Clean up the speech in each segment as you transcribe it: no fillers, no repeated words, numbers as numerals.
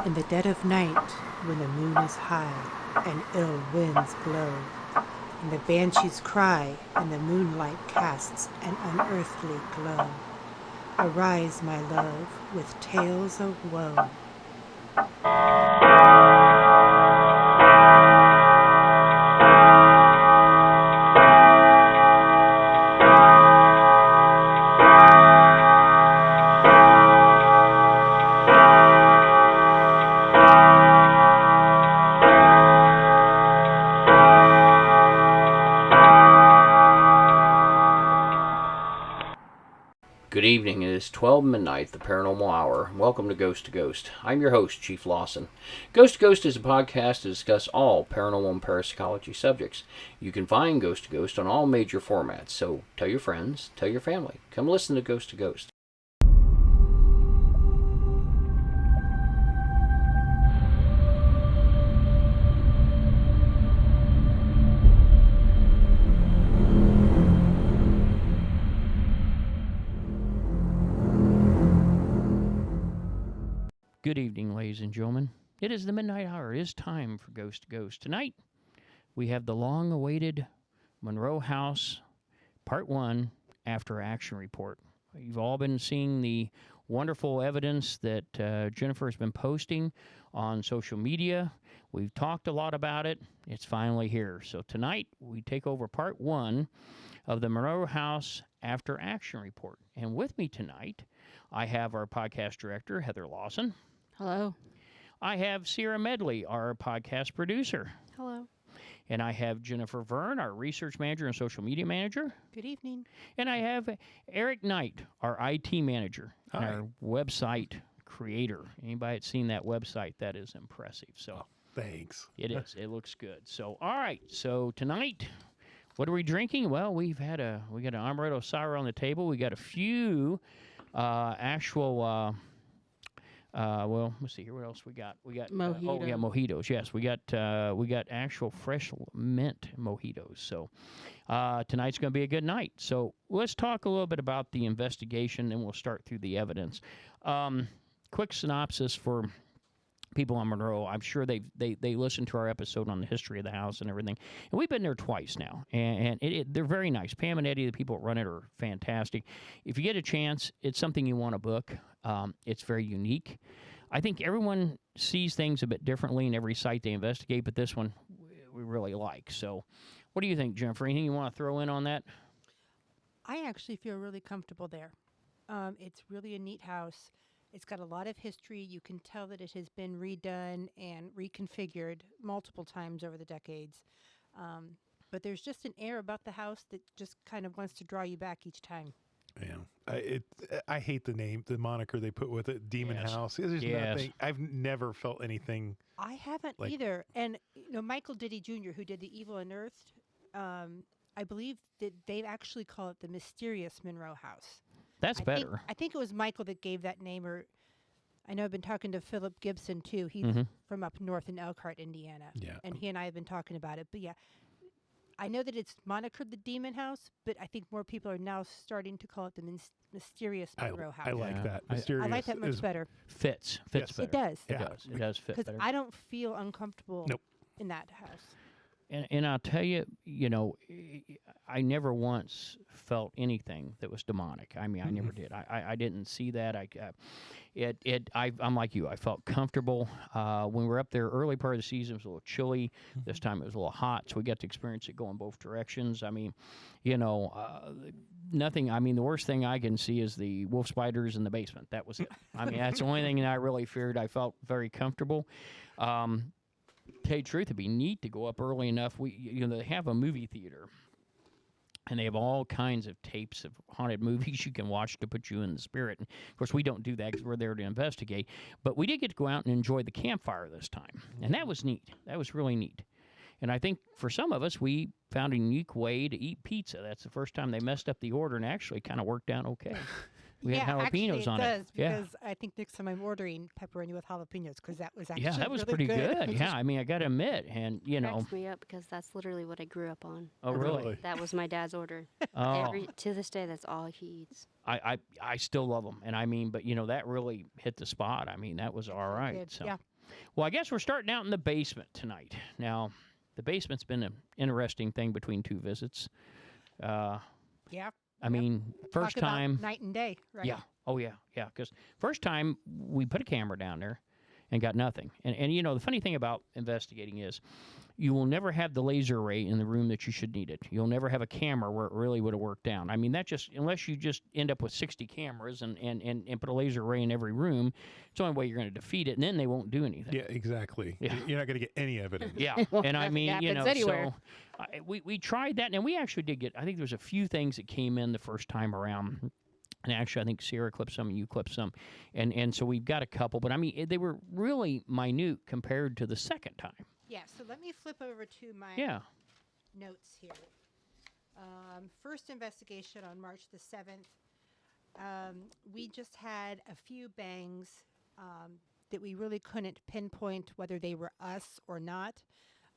In the dead of night, when the moon is high and ill winds blow, and the banshees cry and the moonlight casts an unearthly glow, arise, my love, with tales of woe. Good evening. It is 12 midnight, the paranormal hour. Welcome to Ghost. I'm your host, Chief Lawson. Ghost is a podcast to discuss all paranormal and parapsychology subjects. You can find Ghost on all major formats, so tell your friends, tell your family. Come listen to Ghost. Good evening, ladies and gentlemen. It is the midnight hour. It is time for Ghost. Tonight, we have the long-awaited Monroe House Part 1 After Action Report. You've all been seeing the wonderful evidence that Jennifer has been posting on social media. We've talked a lot about it. It's finally here. So tonight, we take over Part 1 of the Monroe House After Action Report. And with me tonight, I have our podcast director, Heather Lawson. Hello. I have Sierra Medley, our podcast producer. Hello. And I have Jennifer Verne, our research manager and social media manager. Good evening. And I have Eric Knight, our IT manager, and our website creator. Anybody that's seen that website, that is impressive. So thanks. It is. It looks good. So, all right. So tonight, what are we drinking? Well, we got an amaretto sour on the table. We got a few actual... well, let's see here. What else we got? We got mojitos. Yes, we got actual fresh mint mojitos. So tonight's going to be a good night. So let's talk a little bit about the investigation, and we'll start through the evidence. Quick synopsis for people on Monroe. I'm sure they listen to our episode on the history of the house and everything. And we've been there twice now, and they're very nice. Pam and Eddie, the people that run it, are fantastic. If you get a chance, it's something you want to book. It's very unique. I think everyone sees things a bit differently in every site they investigate, but this one we really like. So what do you think, Jennifer? Anything you want to throw in on that? I actually feel really comfortable there. It's really a neat house. It's got a lot of history. You can tell that it has been redone and reconfigured multiple times over the decades. But there's just an air about the house that just kind of wants to draw you back each time. Yeah, I hate the name, the moniker they put with it, Demon House. There's nothing. I've never felt anything. I haven't either. And Michael Diddy Jr., who did The Evil Unearthed, I believe that they actually call it the Mysterious Monroe House. That's better. I think it was Michael that gave that name. Or I know I've been talking to Philip Gibson too. He's from up north in Elkhart, Indiana. Yeah, and he and I have been talking about it. But yeah. I know that it's monikered the Demon House, but I think more people are now starting to call it the Mysterious Monroe House. I like that. Mysterious. I like that much better. Fits yes. better. It does. It does fit better. Because I don't feel uncomfortable in that house. And I'll tell you, I never once felt anything that was demonic. I mean, I never did. I didn't see that. I'm like you. I felt comfortable. When we were up there, early part of the season, it was a little chilly. This time it was a little hot, so we got to experience it going both directions. I mean, nothing. I mean, the worst thing I can see is the wolf spiders in the basement. That was it. I mean, that's the only thing that I really feared. I felt very comfortable. Tell you the truth, it'd be neat to go up early enough. They have a movie theater, and they have all kinds of tapes of haunted movies you can watch to put you in the spirit. And of course, we don't do that because we're there to investigate. But we did get to go out and enjoy the campfire this time, and that was neat. That was really neat. And I think for some of us, we found a unique way to eat pizza. That's the first time they messed up the order, and actually kind of worked out okay. We had jalapenos on it. Because I think next time I'm ordering pepperoni with jalapenos, because that was actually that was really pretty good. Yeah, I mean, I got to admit, and cracks me up because that's literally what I grew up on. Oh, really? That was my dad's order. To this day, that's all he eats. I still love them, and I mean, but that really hit the spot. I mean, that was all right. Good. So. Yeah. Well, I guess we're starting out in the basement tonight. Now, the basement's been an interesting thing between 2 visits. Yeah. I mean, first Talk about time. night and day, right? Yeah. Oh, yeah. Yeah. Because first time we put a camera down there and got nothing. And the funny thing about investigating is you will never have the laser array in the room that you should need it. You'll never have a camera where it really would have worked down. I mean, that just, unless you just end up with 60 cameras and put a laser array in every room, it's the only way you're going to defeat it, and then they won't do anything. Yeah, exactly. Yeah. You're not going to get any evidence. Yeah, and I mean, anywhere. so we tried that, and we actually did get, I think there was a few things that came in the first time around. And actually, I think Sarah clipped some and you clipped some. And so we've got a couple. But, I mean, they were really minute compared to the second time. Yeah, so let me flip over to my notes here. First investigation on March the 7th. We just had a few bangs that we really couldn't pinpoint whether they were us or not.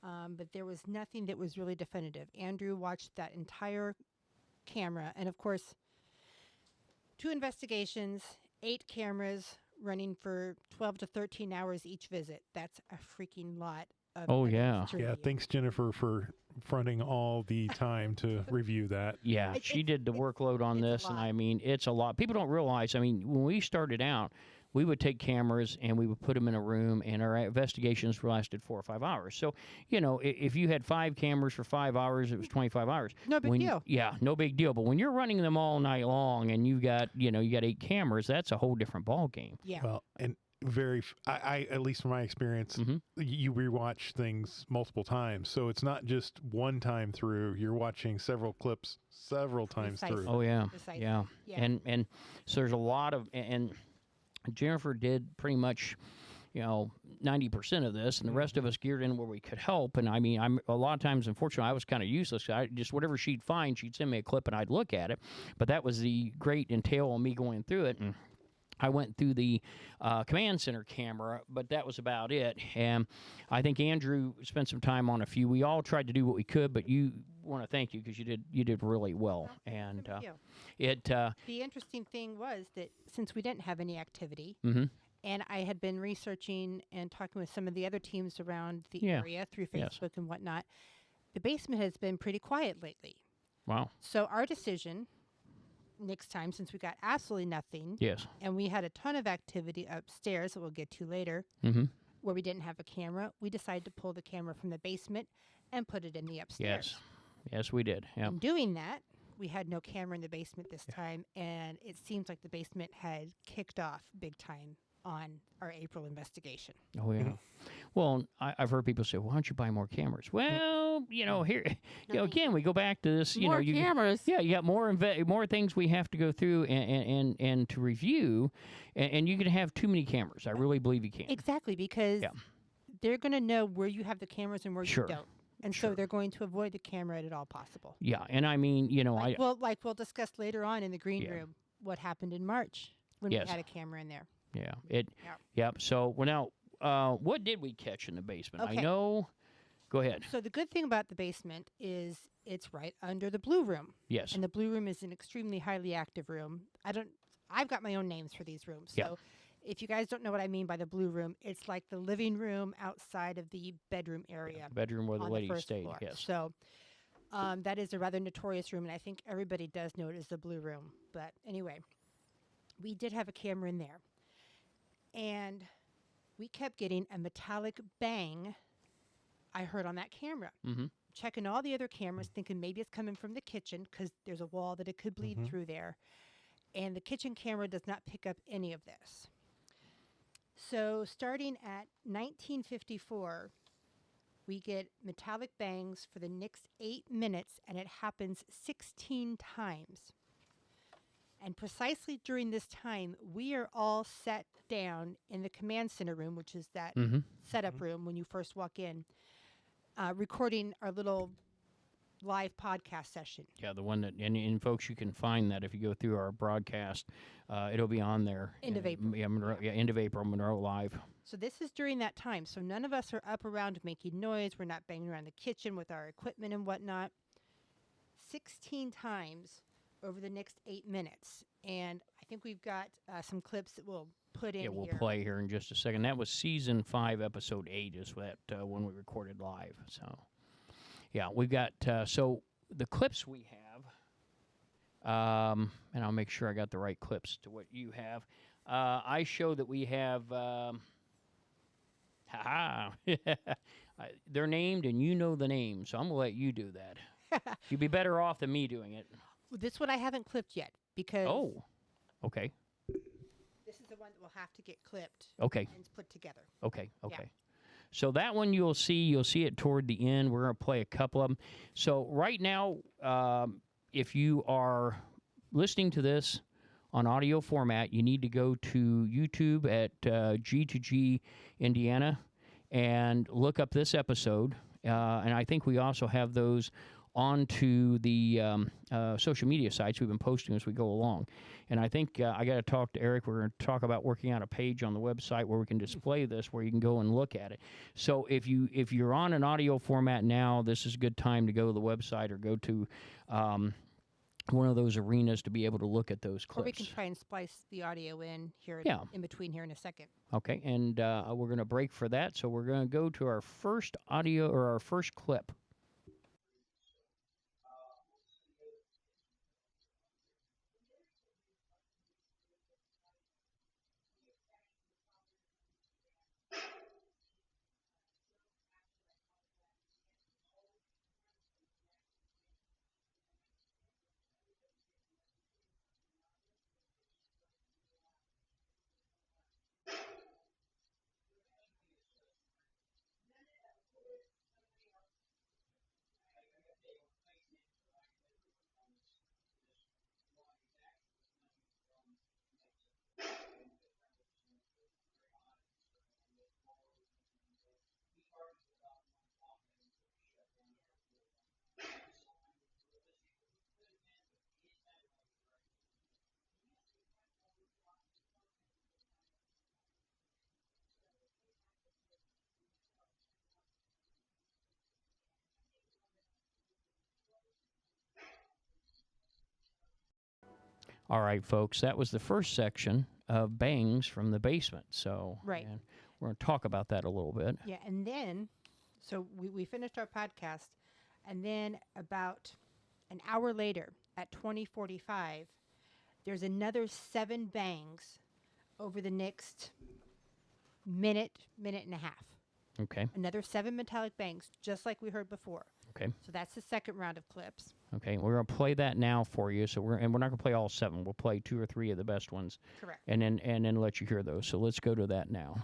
But there was nothing that was really definitive. Andrew watched that entire camera. And, of course, 2 investigations, 8 cameras running for 12 to 13 hours each visit. That's a freaking lot of evidence to Yeah, review. thanks, Jennifer, for fronting all the time to review that. Yeah, she did the workload on this, and I mean, it's a lot. People don't realize, I mean, when we started out, we would take cameras and we would put them in a room, and our investigations lasted 4 or 5 hours. So, if you had 5 cameras for 5 hours, it was 25 hours. No big deal. Yeah, no big deal. But when you're running them all night long and you got 8 cameras, that's a whole different ball game. Yeah. Well, and I at least from my experience, you rewatch things multiple times. So it's not just one time through. You're watching several clips several times Precisely. through. Oh, yeah. Precisely. Yeah. Yeah. And so there's a lot of, and Jennifer did pretty much, 90% of this, and the rest of us geared in where we could help. And I mean, I'm a lot of times, unfortunately, I was kind of useless. I just, whatever she'd find, she'd send me a clip and I'd look at it. But that was the great entail on me going through it. And I went through the command center camera, but that was about it. And I think Andrew spent some time on a few. We all tried to do what we could, but you want to thank you because you did really well. And The interesting thing was that since we didn't have any activity, and I had been researching and talking with some of the other teams around the area through Facebook and whatnot, the basement has been pretty quiet lately. Wow. So our decision next time, since we got absolutely nothing, and we had a ton of activity upstairs that we'll get to later, where we didn't have a camera, we decided to pull the camera from the basement and put it in the upstairs. Yes, we did. Yep. In doing that, we had no camera in the basement this time, and it seems like the basement had kicked off big time on our April investigation. Oh, yeah. Well, I've heard people say, well, why don't you buy more cameras? Well, here, again, we go back to this, More cameras. Yeah, you got more things we have to go through and to review, and you can have too many cameras. I really believe you can. Exactly, because they're going to know where you have the cameras and where you don't. And so they're going to avoid the camera at all possible. Yeah, and I mean, we'll discuss later on in the green room what happened in March when we had a camera in there. Yeah. So, well, now, what did we catch in the basement? Okay. I know. Go ahead. So the good thing about the basement is it's right under the blue room. Yes. And the blue room is an extremely highly active room. I've got my own names for these rooms. So if you guys don't know what I mean by the blue room, it's like the living room outside of the bedroom area. Bedroom where the ladies stayed. Floor. Yes. So that is a rather notorious room, and I think everybody does know it as the blue room. But anyway, we did have a camera in there. And we kept getting a metallic bang I heard on that camera. Checking all the other cameras, thinking maybe it's coming from the kitchen because there's a wall that it could bleed through there. And the kitchen camera does not pick up any of this. So starting at 1954, we get metallic bangs for the next 8 minutes, and it happens 16 times. And precisely during this time, we are all sat down in the command center room, which is that setup room when you first walk in, recording our little live podcast session. Yeah, the one that, and folks, you can find that if you go through our broadcast. It'll be on there. End of April. Yeah, Monroe, end of April, Monroe Live. So this is during that time. So none of us are up around making noise. We're not banging around the kitchen with our equipment and whatnot. 16 times over the next 8 minutes. And I think we've got some clips that we'll put in Yeah, we'll here. play here in just a second. That was season 5, episode 8 is that when we recorded live. So, yeah, we've got, so the clips we have, and I'll make sure I got the right clips to what you have. I show that we have, they're named and you know the name, so I'm going to let you do that. You'd be better off than me doing it. Well, this one I haven't clipped yet because Oh, okay, this is the one that will have to get clipped okay. and put together. Okay. So that one you'll see it toward the end. We're going to play a couple of them. So right now, if you are listening to this on audio format, you need to go to YouTube at G2G Indiana and look up this episode. And I think we also have those onto the social media sites we've been posting as we go along. And I think I got to talk to Eric. We're going to talk about working out a page on the website where we can display this, where you can go and look at it. So if you're on an audio format now, this is a good time to go to the website or go to one of those arenas to be able to look at those clips. Or we can try and splice the audio in here, in between here in a second. Okay, and we're going to break for that. So we're going to go to our first audio or our first clip. All right, folks, that was the first section of bangs from the basement. So Right. And we're going to talk about that a little bit. Yeah, and then, so we finished our podcast, and then about an hour later at 20:45, there's another 7 bangs over the next minute and a half. Okay. Another 7 metallic bangs, just like we heard before. Okay. So that's the second round of clips. Okay. We're going to play that now for you. So we're not going to play all 7. We'll play 2 or 3 of the best ones. Correct. And then let you hear those. So let's go to that now.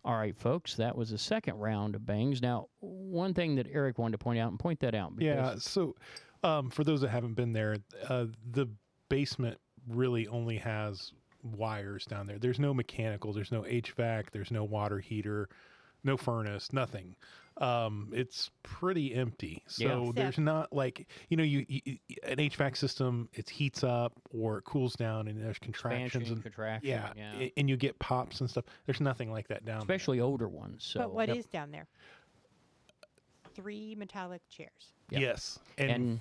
All right, folks, that was the second round of bangs. Now, one thing that Eric wanted to point out, and point that out. Yeah, so for those that haven't been there, the basement really only has wires down there. There's no mechanical, there's no HVAC, there's no water heater, no furnace, nothing. It's pretty empty. So Yeah. there's not like, you an HVAC system, it heats up or it cools down and there's contractions. Expansion, contraction. Yeah, and you get pops and stuff. There's nothing like that down Especially older ones. So. But what is down there? 3 metallic chairs. there. Yep. Yes. And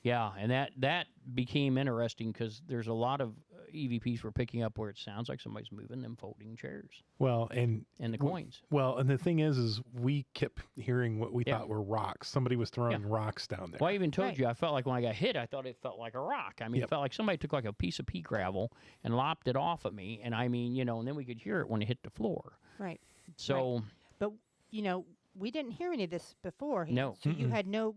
Yeah, and that became interesting because there's a lot of EVPs we're picking up where it sounds like somebody's moving them folding chairs Well, and and the coins. well, and the thing is we kept hearing what we Yeah. thought were rocks. Somebody was throwing rocks down there. Well, I even told Right. you, I felt like when I got hit, I thought it felt like a rock. I mean, it Yep. felt like somebody took like a piece of pea gravel and lopped it off of me. And I mean, and then we could hear it when it hit the floor. Right. So, But, we didn't hear any of this beforehand. No. So you had no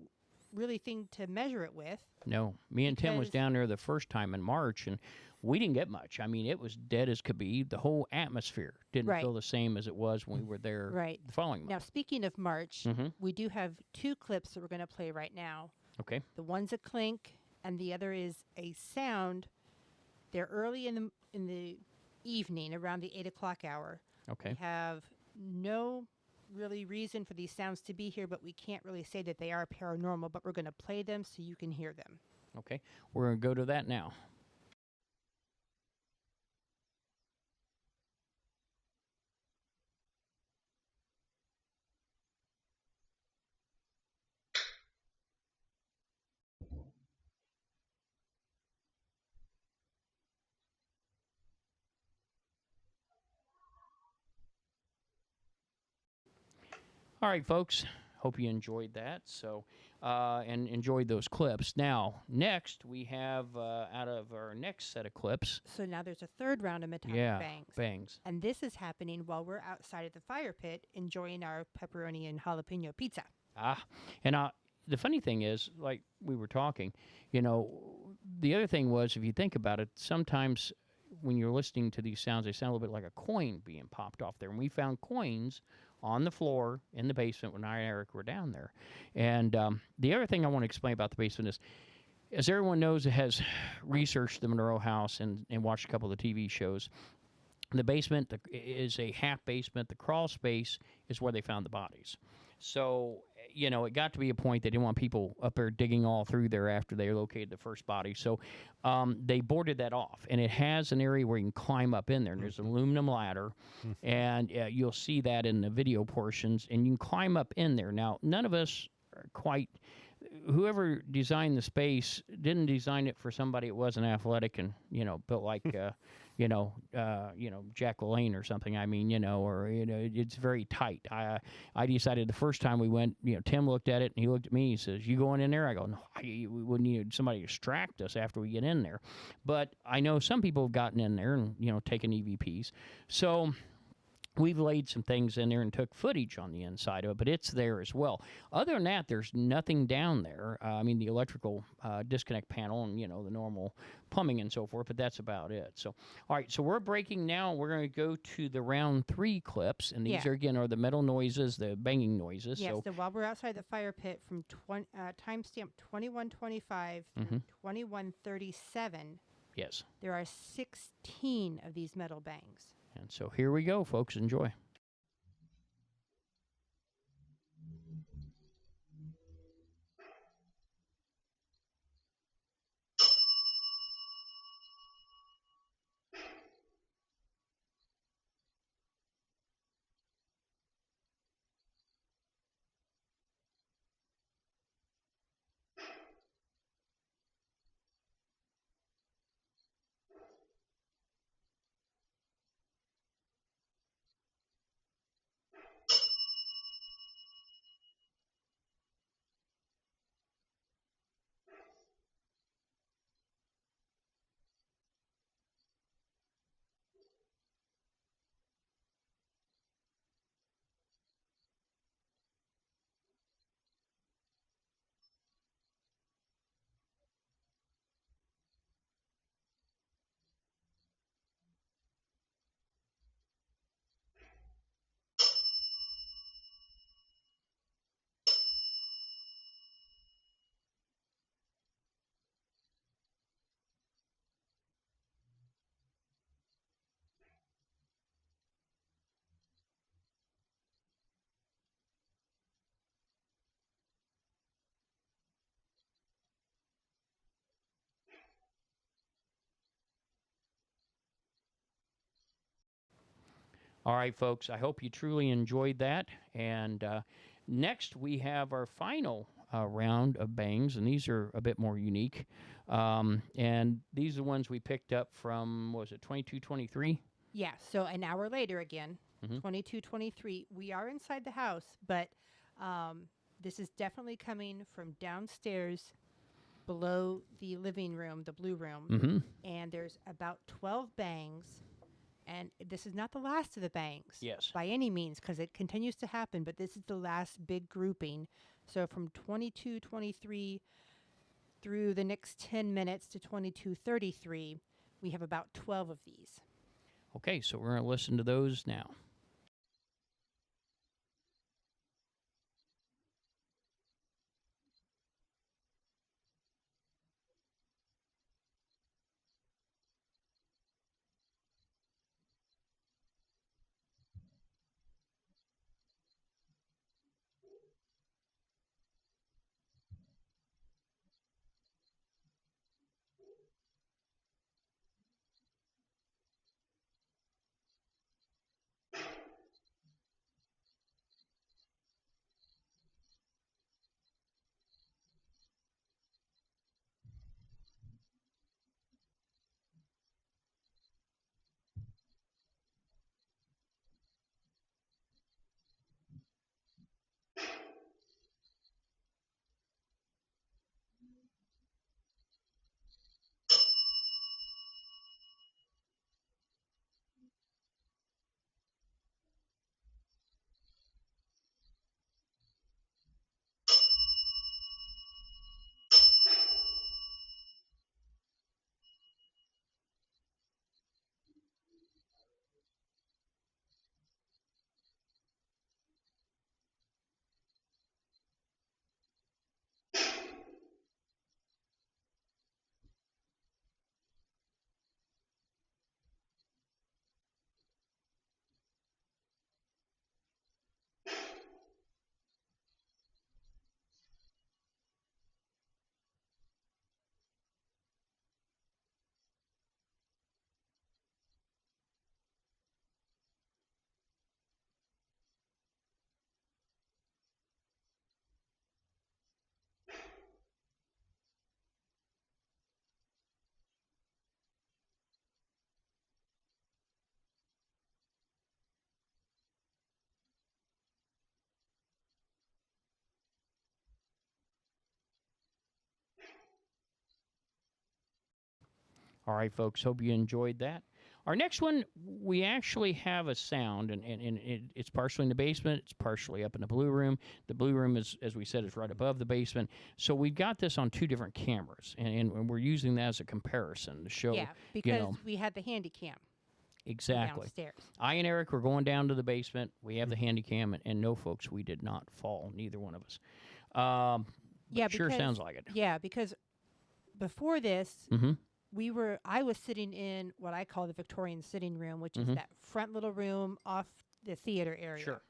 really thing to measure it with. no, me and Tim was Because- down there the first time in March, and we didn't get much. I mean, it was dead as could be. The whole atmosphere didn't Right. feel the same as it was when we were there Right. the following Now, month. speaking of March, Mhm. we do have 2 clips that we're going to play right now. Okay. The one's a clink, and the other is a sound. They're early in the evening, around the 8 o'clock hour. Okay. We have no really reason for these sounds to be here, but we can't really say that they are paranormal. But we're going to play them so you can hear them. Okay. We're going to go to that now. All right, folks. Hope you enjoyed that. So, and enjoyed those clips. Now, next we have out of our next set of clips. So now there's a third round of metallic Yeah, bangs. bangs. And this is happening while we're outside of the fire pit enjoying our pepperoni and jalapeno pizza. And the funny thing is, like we were talking, the other thing was, if you think about it, sometimes when you're listening to these sounds, they sound a little bit like a coin being popped off there. And we found coins on the floor in the basement when I and Eric were down there. And the other thing I want to explain about the basement is, as everyone knows, it has researched the Monroe house and watched a couple of the TV shows. The basement is a half basement. The crawl space is where they found the bodies. So, it got to be a point they didn't want people up there digging all through there after they located the first body. So they boarded that off. And it has an area where you can climb up in there. And there's an aluminum ladder. And you'll see that in the video portions. And you can climb up in there. Now, none of us are quite... Whoever designed the space didn't design it for somebody that wasn't athletic and, built like... Jack LaLanne or something. I mean, it's very tight. I decided the first time we went, Tim looked at it and he looked at me. He says, "You going in there?" I go, "No, we would need somebody to distract us after we get in there." But I know some people have gotten in there and taken EVPs. So we've laid some things in there and took footage on the inside of it, but it's there as well. Other than that, there's nothing down there. I mean, the electrical disconnect panel and, the normal plumbing and so forth, but that's about it. So, all right, so we're breaking now. We're going to go to the round 3 clips, and these are the metal noises, the banging noises. Yes, so while we're outside the fire pit from timestamp 2125 through 2137, yes, there are 16 of these metal bangs. And so here we go, folks. Enjoy. All right, folks, I hope you truly enjoyed that. And next, we have our final round of bangs, and these are a bit more unique. And these are the ones we picked up from, what was it, 2223? Yeah, so an hour later again, Mhm. 22:23. We are inside the house, but this is definitely coming from downstairs below the living room, the blue room. Mm-hmm. And there's about 12 bangs. And this is not the last of the bangs Yes. by any means, because it continues to happen, but this is the last big grouping. So from 22:23 through the next 10 minutes to 22:33, we have about 12 of these. Okay, so we're going to listen to those now. All right, folks, hope you enjoyed that. Our next one, we actually have a sound, and it's partially in the basement. It's partially up in the blue room. The blue room, is, as we said, is right above the basement. So we've got this on two different cameras, and we're using that as a comparison to show, Yeah, because know, we had the handy cam exactly. downstairs. I and Eric were going down to the basement. We have the handy cam, and no, folks, we did not fall, neither one of us. Yeah, sure because, sounds like it. Yeah, because before this, Mm-hmm. I was sitting in what I call the Victorian sitting room, which Mhm. is that front little room off the theater area. Sure.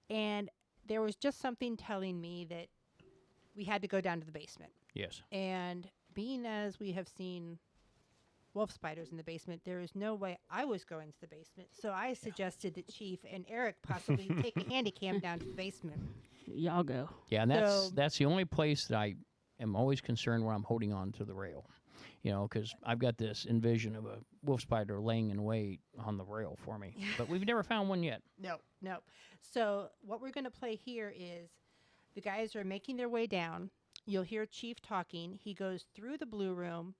And there was just something telling me that we had to go down to the basement. Yes. And being as we have seen wolf spiders in the basement, there is no way I was going to the basement. So I suggested that Chief and Eric possibly take a handy cam down to the basement. Y'all go. Yeah, and So- that's the only place that I am always concerned where I'm holding on to the rail. You know, because I've got this envision of a wolf spider laying in wait on the rail for me. But we've never found one yet. No. So what we're going to play here is the guys are making their way down. You'll hear Chief talking. He goes through the blue room,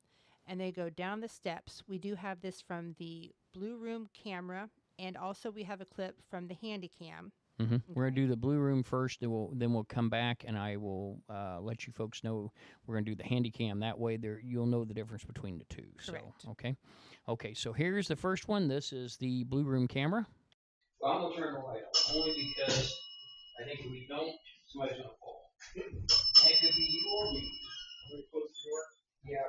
and they go down the steps. We do have this from the blue room camera, and also we have a clip from the handy cam. Mm-hmm. We're gonna do the blue room first, then we'll come back, and I will let you folks know we're gonna do the handy cam. That way, you'll know the difference between the two. Correct. So, okay. So here's the first one. This is the blue room camera. Well, I'm gonna turn the light on only because I think if we don't, somebody's gonna fall. And it could be you or me. Are we close to the door? Yeah.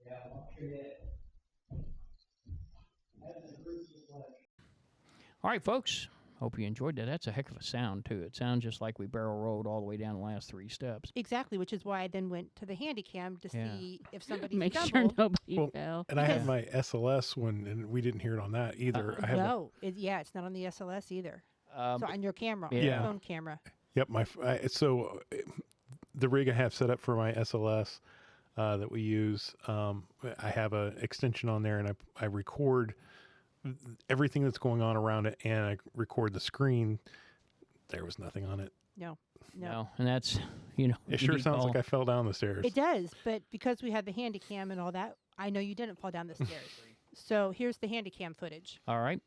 Yeah, I'll All right, folks. Hope you enjoyed that. That's a heck of a sound, too. It sounds just like we barrel rolled all the way down the last 3 steps. Exactly, which is why I then went to the handy cam to Yeah. see if somebody Make sure stumbled. nobody Well, fell. And I had Yeah. my SLS one, and we didn't hear it on that either. I have No, it's not on the SLS either. So on your camera, on yeah. your phone camera. Yep, the rig I have set up for my SLS that we use, I have an extension on there, and I record everything that's going on around it, and I record the screen. There was nothing on it. No. No, and that's, you know. It you sure need sounds all- like I fell down the stairs. It does, but because we had the handy cam and all that, I know you didn't fall down the stairs. So here's the handy cam footage. All right.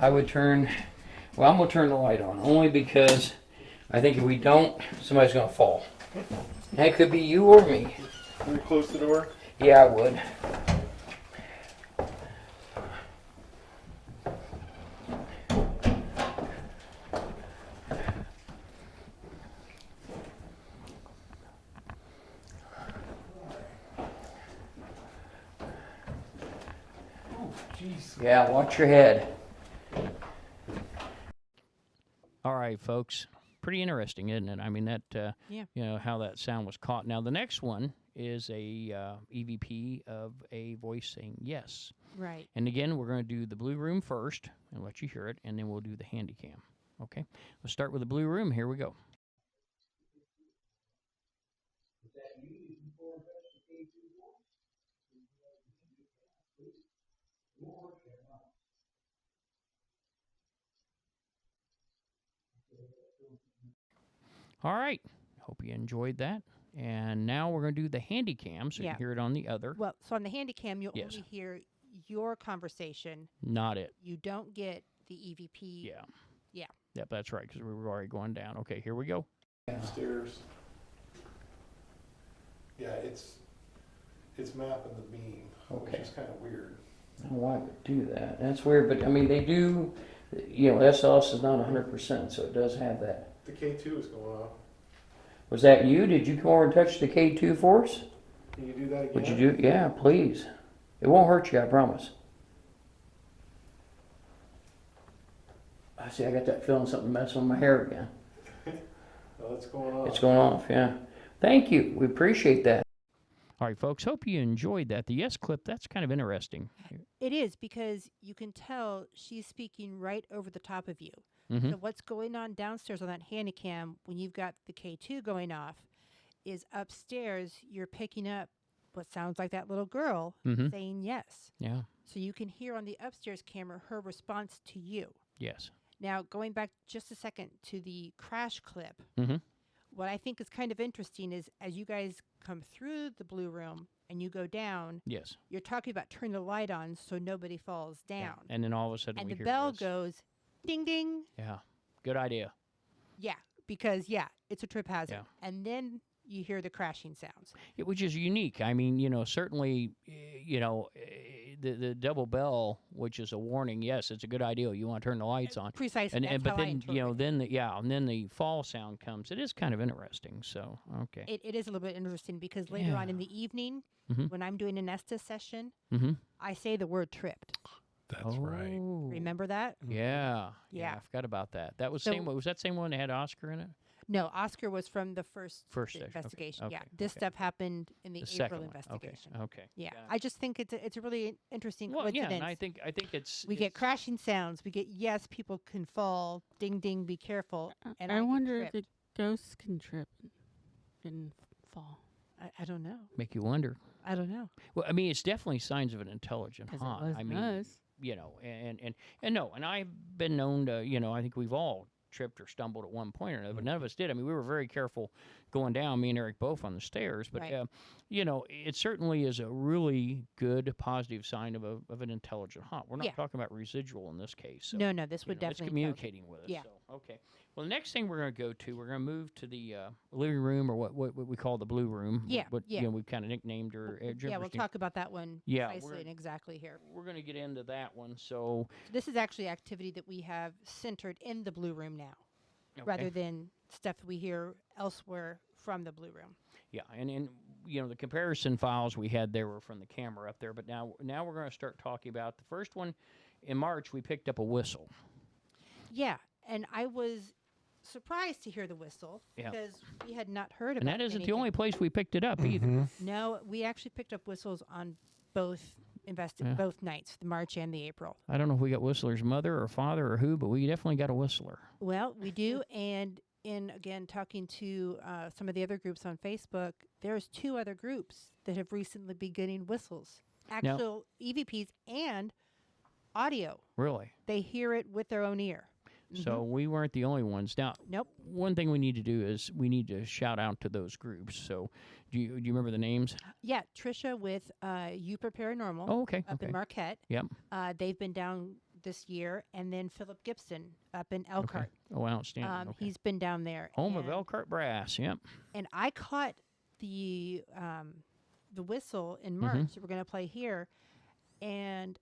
I would turn, well, I'm going to turn the light on, only because I think if we don't, somebody's going to fall. That could be you or me. Can we close the door? Yeah, I would. Jeez. Yeah, watch your head. All right, folks. Pretty interesting, isn't it? I mean, that, Yeah. you know, how that sound was caught. Now, the next one is a EVP of a voice saying yes. Right. And again, we're going to do the blue room first and let you hear it, and then we'll do the handy cam. Okay? Let's start with the blue room. Here we go. All right. Hope you enjoyed that. And now we're going to do the handy cam so you Yeah. can hear it on the other. Well, so on the handy cam, you'll Yes. only hear your conversation. Not it. You don't get the EVP. Yeah. Yeah. Yep, that's right, because we were already going down. Okay, here we go. Stairs. Yeah, it's mapping the beam, which Okay. is kind of weird. I don't know why it would do that. That's weird, but I mean, they do, you know, SLS is not 100%, so it does have that. The K2 is going off. Was that you? Did you come over and touch the K2 for us? Can you do that again? Would you do? Yeah, please. It won't hurt you, I promise. I see, I got that feeling something messing with my hair again. Oh, it's going off. It's going off, yeah. Thank you. We appreciate that. All right, folks. Hope you enjoyed that. The yes clip, that's kind of interesting. It is because you can tell she's speaking right over the top of you. Mm-hmm. So what's going on downstairs on that handy cam when you've got the K2 going off is upstairs you're picking up what sounds like that little girl Mm-hmm. saying yes. Yeah. So you can hear on the upstairs camera her response to you. Yes. Now, going back just a second to the crash clip, Mm-hmm. what I think is kind of interesting is as you guys come through the blue room and you go down, Yes. you're talking about turn the light on so nobody falls Yeah. down. And then all of a sudden And we the hear bell this. goes ding ding. Yeah. Good idea. Yeah, because it's a trip hazard. Yeah. And then you hear the crashing sounds. Which is unique. I mean, you know, certainly, the double bell, which is a warning. Yes, it's a good idea. You want to turn the lights on. Precisely. And that's but how I then interpret then the fall sound comes. It is kind of interesting. So okay. it is a little bit interesting because later on Yeah. in the evening, Mhm. when I'm doing an Estes session, Mm-hmm. I say the word tripped. That's right. Remember that? Yeah. Yeah. I forgot about that. That was So- same. Was that same one that had Oscar in it? No, Oscar was from the first First session. Okay, investigation. Yeah, okay, this okay. stuff happened in the The April second one. investigation. Okay. Yeah, got it. I just think it's a really interesting Well, yeah, coincidence. and I think it's we get it's- crashing sounds. We get yes, people can fall. Ding ding, be careful. And I get wonder if tripped. the ghosts can trip and fall. I don't know. make you wonder. I don't know. Well, I mean, it's definitely signs of an intelligent 'Cause haunt. it was I mean, us. you know, and no, and I've been known to, you know, I think we've all tripped or stumbled at one point or another, but none of us did. I mean, we were very careful going down, me and Eric both on the stairs, but Right. you know, it certainly is a really good positive sign of an intelligent haunt. We're not Yeah. talking about residual in this case. So, No, this you would know, it's definitely tell. communicating with us. Yeah. So, okay. Well, the next thing we're going to go to, we're going to move to the living room, or what we call the blue room. Yeah, What yeah. You know, we've kind of nicknamed her. Yeah, we'll talk about that one Yeah, precisely we're- and exactly here. We're going to get into that one. So, This is actually activity that we have centered in the blue room now, rather okay. than stuff that we hear elsewhere from the blue room. Yeah, and you know, the comparison files we had there were from the camera up there, but now we're going to start talking about the first one in March we picked up a whistle. Yeah, and I was surprised to hear the whistle Yeah. because we had not heard about And it. that isn't the anything. only place we picked it up either. Mhm. No, we actually picked up whistles on both Yeah. both nights, the March and the April. I don't know if we got Whistler's mother or father or who, but we definitely got a Whistler. Well, we do, and in again talking to some of the other groups on Facebook, there's 2 other groups that have recently been getting whistles, actual EVPs and audio. Really. They hear it with their own ear. So we weren't the only ones. Now, Nope. one thing we need to do is we need to shout out to those groups. So do you remember the names? Yeah, Trisha with Uper Paranormal Oh, okay. up in Marquette. Yep. They've been down this year, and then Philip Gibson up in Elkhart. Oh, outstanding. Okay. He's been down there. Home of and- Elkhart Brass. Yep. And I caught the whistle in March that we're going to play here, and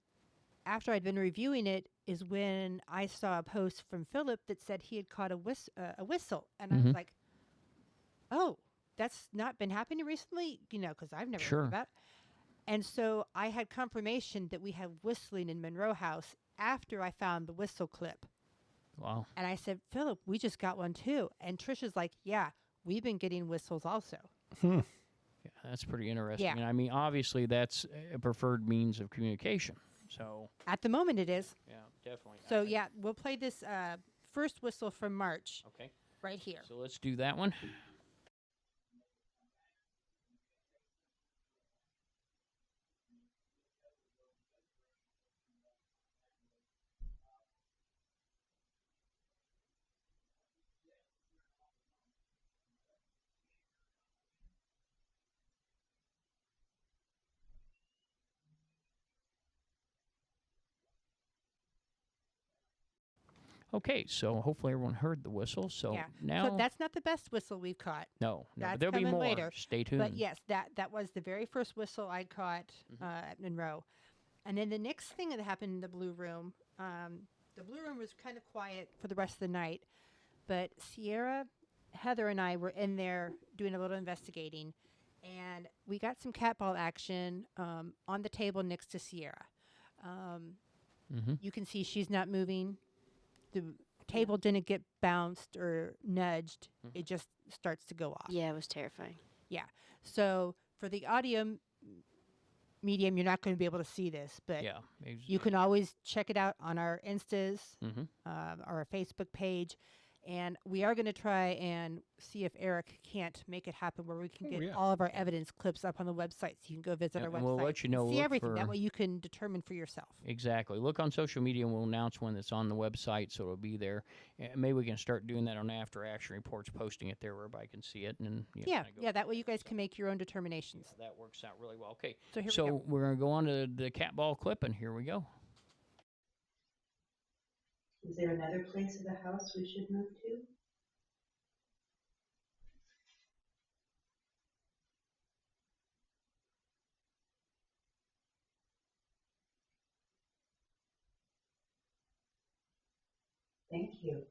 after I'd been reviewing it is when I saw a post from Philip that said he had caught a whistle, and I was like, "Oh, that's not been happening recently," because I've never Sure. heard about. And so I had confirmation that we have whistling in Monroe House after I found the whistle clip. Wow. And I said, "Philip, we just got one too." And Trisha's like, "Yeah, we've been getting whistles also." Yeah, that's pretty interesting. Yeah. And I mean, obviously, that's a preferred means of communication. So, At the moment, it is. yeah, definitely. So yeah, we'll play this first whistle from March Okay. right here. So let's do that one. Okay, so hopefully everyone heard the whistle. So Yeah. now, So that's not the best whistle we've caught. no, that's but there'll be coming more. later. Stay tuned. But yes, that was the very first whistle I caught at Monroe. And then the next thing that happened in the Blue Room, the Blue Room was kind of quiet for the rest of the night. But Sierra, Heather, and I were in there doing a little investigating. And we got some cat ball action on the table next to Sierra. You can see she's not moving. The table didn't get bounced or nudged. It just starts to go off. Yeah, it was terrifying. Yeah. So for the audio medium, you're not going to be able to see this, but yeah. you can always check it out on our Instas Mhm. or our Facebook page. And we are going to try and see if Eric can't make it happen where we can get yeah. all of our evidence clips up on the website. So you can go visit Yeah, our website. and we'll let you know, See look everything. That for- way you can determine for yourself. Exactly. Look on social media, and we'll announce when it's on the website, so it'll be there. And maybe we can start doing that on After Action Reports, posting it there where everybody can see it. And Yeah. kinda go Yeah. That way you guys can make your own determinations. That works out really well. Okay, So here we so go. we're going to go on to the cat ball clip, and here we go. Is there another place of the house we should move to? Thank you.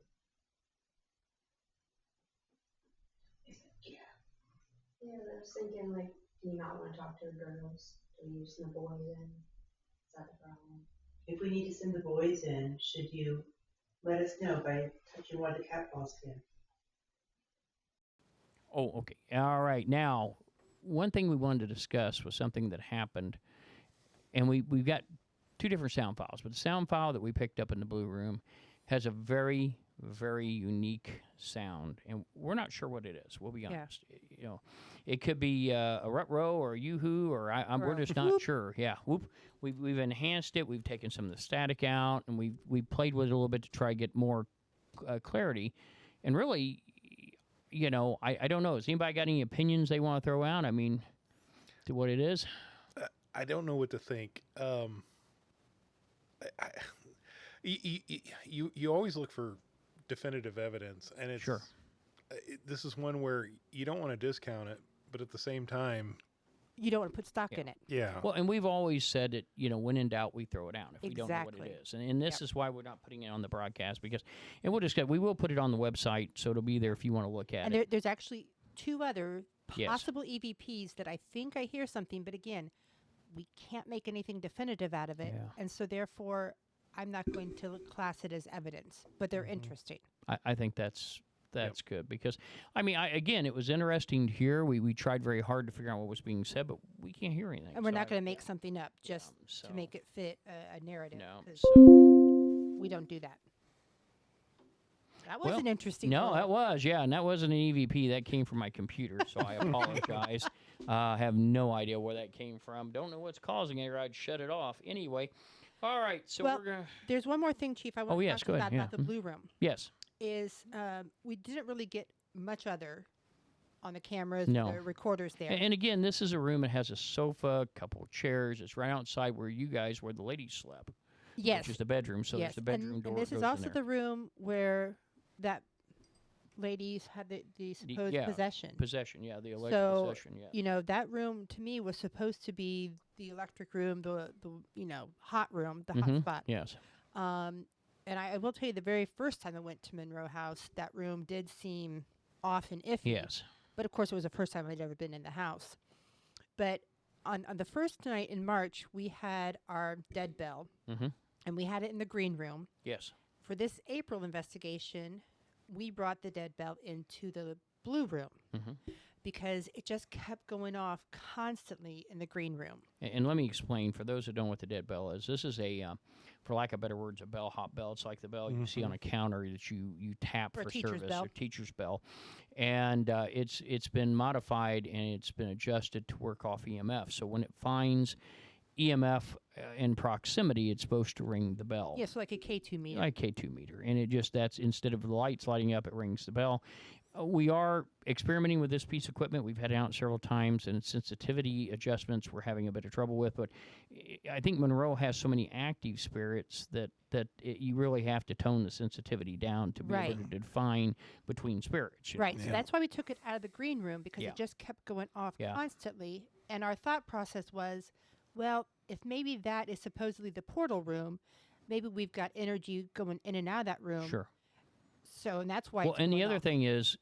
Yeah, I was thinking, like, do you not want to talk to the girls? Do you send the boys in? Is that the problem? If we need to send the boys in, should you let us know by touching one of the cat balls again? Oh, okay. All right. Now, one thing we wanted to discuss was something that happened, and we've got 2 different sound files, but the sound file that we picked up in the Blue Room has a very, very unique sound, and we're not sure what it is. We'll be honest. You know, it could be a rut-row or a yoo-hoo, or we're Or a just not whoop. sure. Yeah, whoop. We've enhanced it. We've taken some of the static out, and we've played with it a little bit to try to get more clarity. And really, you know, I don't know. Has anybody got any opinions they want to throw out? I mean, to what it is? I don't know what to think. You always look for definitive evidence, and it's Sure. This is one where you don't want to discount it, but at the same time, You don't want to put stock Yeah. in it. yeah, Well, and we've always said that, you know, when in doubt, we throw it out if we don't know what Exactly. it is. And this Yep. is why we're not putting it on the broadcast because, and we will put it on the website, so it'll be there if you want to look at And it. there's actually 2 other Yes. possible EVPs that I think I hear something, but again, we can't make anything definitive out of it. Yeah. And so therefore, I'm not going to class it as evidence, but they're interesting. I think that's good because, I mean, again, it was interesting to hear. We tried very hard to figure out what was being said, but we can't hear anything. And we're So not going to make something up just so- to make it fit a narrative. No, 'Cause so we don't do that. That was Well, an interesting no, roll. that was and that wasn't an EVP. That came from my computer, so I apologize. I have no idea where that came from. Don't know what's causing it, or I'd shut it off. Anyway, all right. So Well, we're gonna. There's one more thing, Chief, I want Oh, to yes, talk go ahead, about yeah. the blue room. Yes. Is we didn't really get much other on the cameras, No. the recorders there. And again, this is a room that has a sofa, a couple of chairs. It's right outside where the ladies slept. yes, Which is the bedroom. So yes. there's the bedroom door. And this goes is in also there. the room where that ladies had the supposed yeah. possession. Possession, yeah, the alleged So, possession, yeah. You know, that room to me was supposed to be the electric room, the hot room, the hot spot. Yes. And I will tell you, the very first time I went to Monroe House, that room did seem off and iffy. Yes. But of course, it was the first time I'd ever been in the house. But on the first night in March, we had our dead bell, and we had it in the green room. Yes. For this April investigation, we brought the dead bell into the blue room because it just kept going off constantly in the green room. And let me explain for those who don't know what the dead bell is. This is a, for lack of better words, a bellhop bell. It's like the bell you see on a counter that you tap Or a for teacher's service, bell. or teacher's bell. And it's been modified and it's been adjusted to work off EMF. So when it finds EMF in proximity, it's supposed to ring the bell. Yeah, so like a K2 meter. Like K2 meter. And it just, that's instead of the lights lighting up, it rings the bell. We are experimenting with this piece of equipment. We've had it out several times, and sensitivity adjustments we're having a bit of trouble with. But I think Monroe has so many active spirits that you really have to tone the sensitivity down to be able to define between spirits. you know? Right, so that's why we took it out of the green room, because it just kept going off constantly. And our thought process was, well, if maybe that is supposedly the portal room, maybe we've got energy going in and out of that room. Sure. So, and that's why. Well, it's and the going other off. thing is,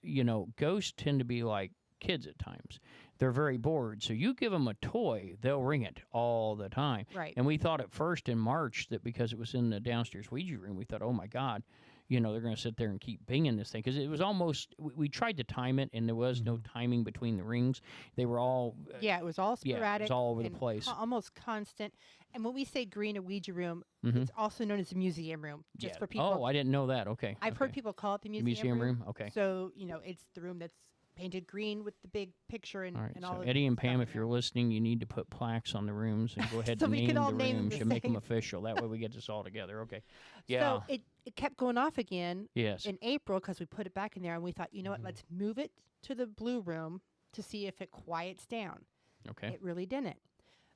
ghosts tend to be like kids at times. They're very bored. So you give them a toy, they'll ring it all the time. Right. And we thought at first in March that because it was in the downstairs Ouija room, we thought, oh my God, they're going to sit there and keep binging this thing. Because it was almost, we tried to time it, and there was no timing between the rings. They were all. It was all sporadic. Yeah, it was all over the and place. Almost constant. And when we say green or Ouija room, it's also known as a museum room, just for people. Oh, I didn't know that. Okay. I've heard people call it the museum room. Okay. So, it's the room that's painted green with the big picture and All right. and all So of Eddie and stuff Pam, in if there. you're listening, you need to put plaques on the rooms and go ahead So and we name can the all name them rooms the and make them same. official. That way we get this all together. Okay. Yeah. So it kept going off again Yes. in April because we put it back in there, and we thought, you know what, let's move it to the blue room to see if it quiets down. Okay. It really didn't.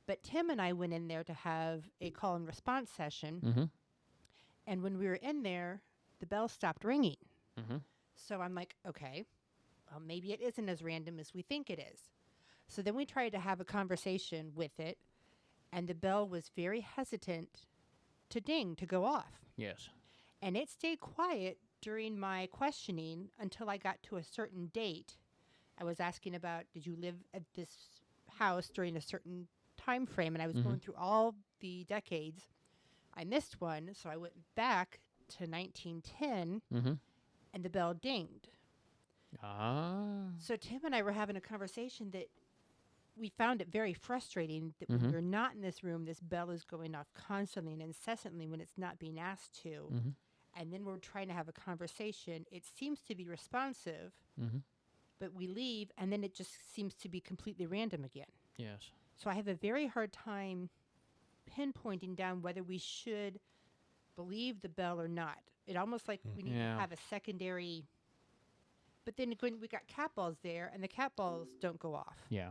But Tim and I went in there to have a call and response session. Mm-hmm. And when we were in there, the bell stopped ringing. Mm-hmm. So I'm like, okay, well, maybe it isn't as random as we think it is. So then we tried to have a conversation with it, and the bell was very hesitant to ding, to go off. Yes. And it stayed quiet during my questioning until I got to a certain date. I was asking about, did you live at this house during a certain time frame? And I was going through all the decades. I missed one, so I went back to 1910, and the bell dinged. Ah. So Tim and I were having a conversation that we found it very frustrating that when we're not in this room, this bell is going off constantly and incessantly when it's not being asked to. And then we're trying to have a conversation. It seems to be responsive, but we leave, and then it just seems to be completely random again. Yes. So I have a very hard time pinpointing down whether we should believe the bell or not. It almost like we need to have a secondary. But then when we got cat balls there, and the cat balls don't go off. Yeah.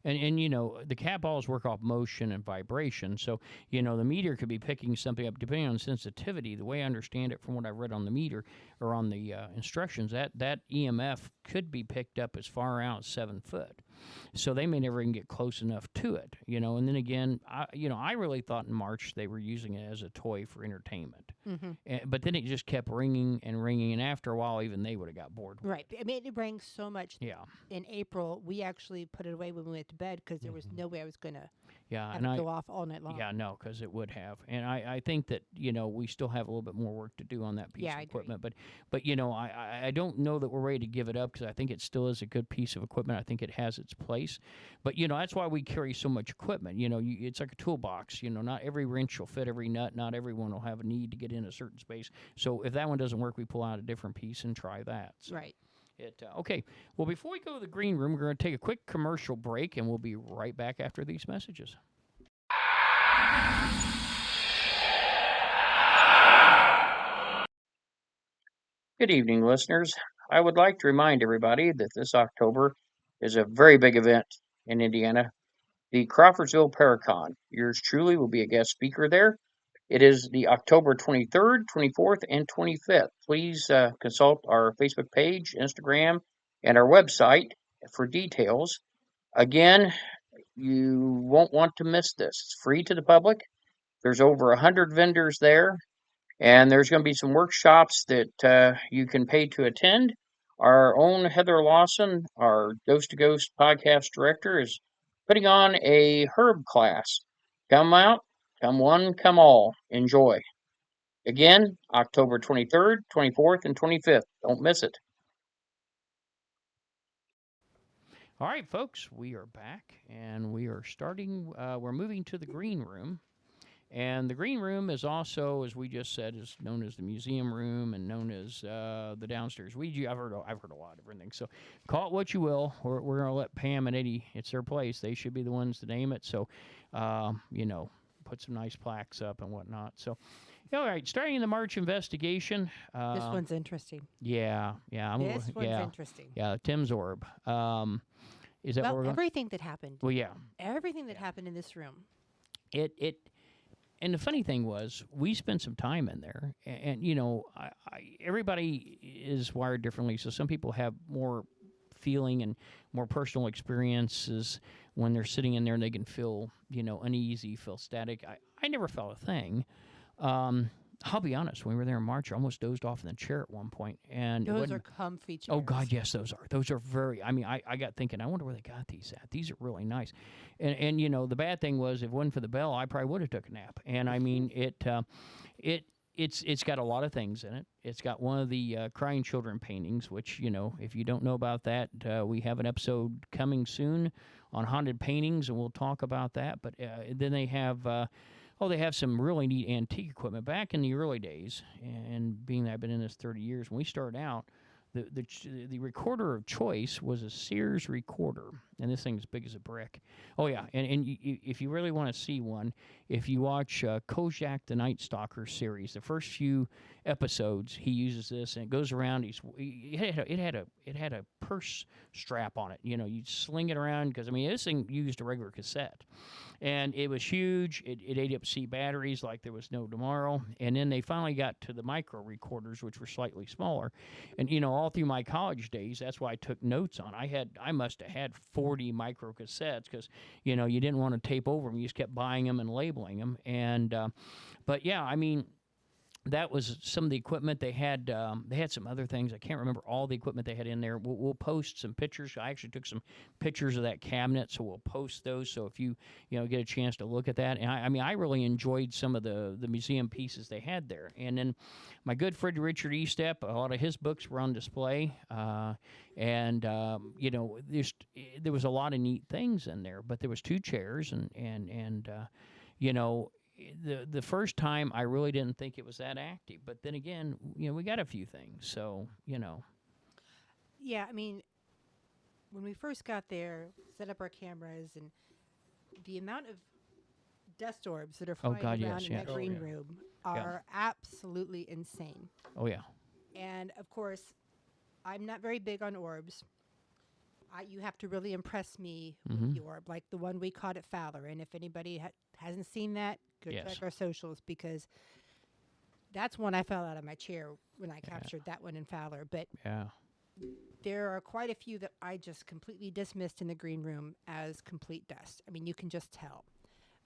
And the cat balls work off motion and vibration. So, the meter could be picking something up depending on sensitivity. The way I understand it from what I read on the meter or on the instructions, that EMF could be picked up as far out as 7 foot. So they may never even get close enough to it, And then again, I really thought in March they were using it as a toy for entertainment. But then it just kept ringing, and after a while, even they would have got bored with Right. I mean, it rang so much. Yeah. In April, we actually put it away when we went to bed because there was no way I was going to Yeah, have and it go off all night long. yeah, no, because it would have, and I think that we still have a little bit more work to do on that piece Yeah, of I agree. equipment, but I don't know that we're ready to give it up because I think it still is a good piece of equipment. I think it has its place, but that's why we carry so much equipment. It's like a toolbox. Not every wrench will fit every nut. Not everyone will have a need to get in a certain space. So if that one doesn't work, we pull out a different piece and try that. So. Right. Okay. Well, before we go to the green room, we're going to take a quick commercial break, and we'll be right back after these messages. Good evening, listeners. I would like to remind everybody that this October is a very big event in Indiana, the Crawfordsville Paracon. Yours truly will be a guest speaker there. It is the October 23rd, 24th, and 25th. Please consult our Facebook page, Instagram, and our website for details. Again, you won't want to miss this. It's free to the public. There's over 100 vendors there, and there's going to be some workshops that you can pay to attend. Our own Heather Lawson, our Ghost to Ghost podcast director, is putting on a herb class. Come out, come one, come all. Enjoy. Again, October 23rd, 24th, and 25th. Don't miss it. All right, folks, we are back, and we are starting. We're moving to the green room. And the green room is also, as we just said, is known as the museum room and known as the downstairs Ouija. I've heard a lot of different things. So call it what you will. We're going to let Pam and Eddie, it's their place. They should be the ones to name it. So, put some nice plaques up and whatnot. So, all right, starting in the March investigation. This one's interesting. Yeah. This one's interesting. Yeah, Tim's orb. Is that what we're going? Everything that happened. Well, yeah. Everything that happened in this room. And the funny thing was, we spent some time in there, and everybody is wired differently. So some people have more feeling and more personal experiences when they're sitting in there, and they can feel, uneasy, feel static. I never felt a thing. I'll be honest. When we were there in March, I almost dozed off in the chair at one point. And those are comfy chairs. Oh, God, yes, those are. Those are very, I got thinking, I wonder where they got these at. These are really nice. And the bad thing was, if it wasn't for the bell, I probably would have took a nap. And, it's got a lot of things in it. It's got one of the crying children paintings, which, if you don't know about that, we have an episode coming soon on haunted paintings, and we'll talk about that. But then they have... they have some really neat antique equipment. Back in the early days, and being that I've been in this 30 years, when we started out, the recorder of choice was a Sears recorder, and this thing's big as a brick. Oh, yeah, and if you really want to see one, if you watch Kojak the Night Stalker series, the first few episodes, he uses this, and it goes around. It had a purse strap on it. You'd sling it around, because, this thing used a regular cassette. And it was huge. It ate up C batteries like there was no tomorrow. And then they finally got to the micro recorders, which were slightly smaller. And, all through my college days, that's why I took notes on. I must have had 40 micro cassettes because, you didn't want to tape over them. You just kept buying them and labeling them. And, but yeah, that was some of the equipment they had. They had some other things. I can't remember all the equipment they had in there. We'll post some pictures. I actually took some pictures of that cabinet, so we'll post those. So if you get a chance to look at that, and I really enjoyed some of the museum pieces they had there. And then my good friend Richard Estep, a lot of his books were on display, and there was a lot of neat things in there. But there was 2 chairs, and the first time I really didn't think it was that active, but then again, we got a few things, so Yeah, when we first got there, set up our cameras, and the amount of dust orbs that are flying around in that green room are absolutely insane. Oh yeah. And of course, I'm not very big on orbs. You have to really impress me with the orb, like the one we caught at Fowler. And if anybody hasn't seen that, go check our socials, because that's one I fell out of my chair when I captured that one in Fowler. But there are quite a few that I just completely dismissed in the green room as complete dust. You can just tell.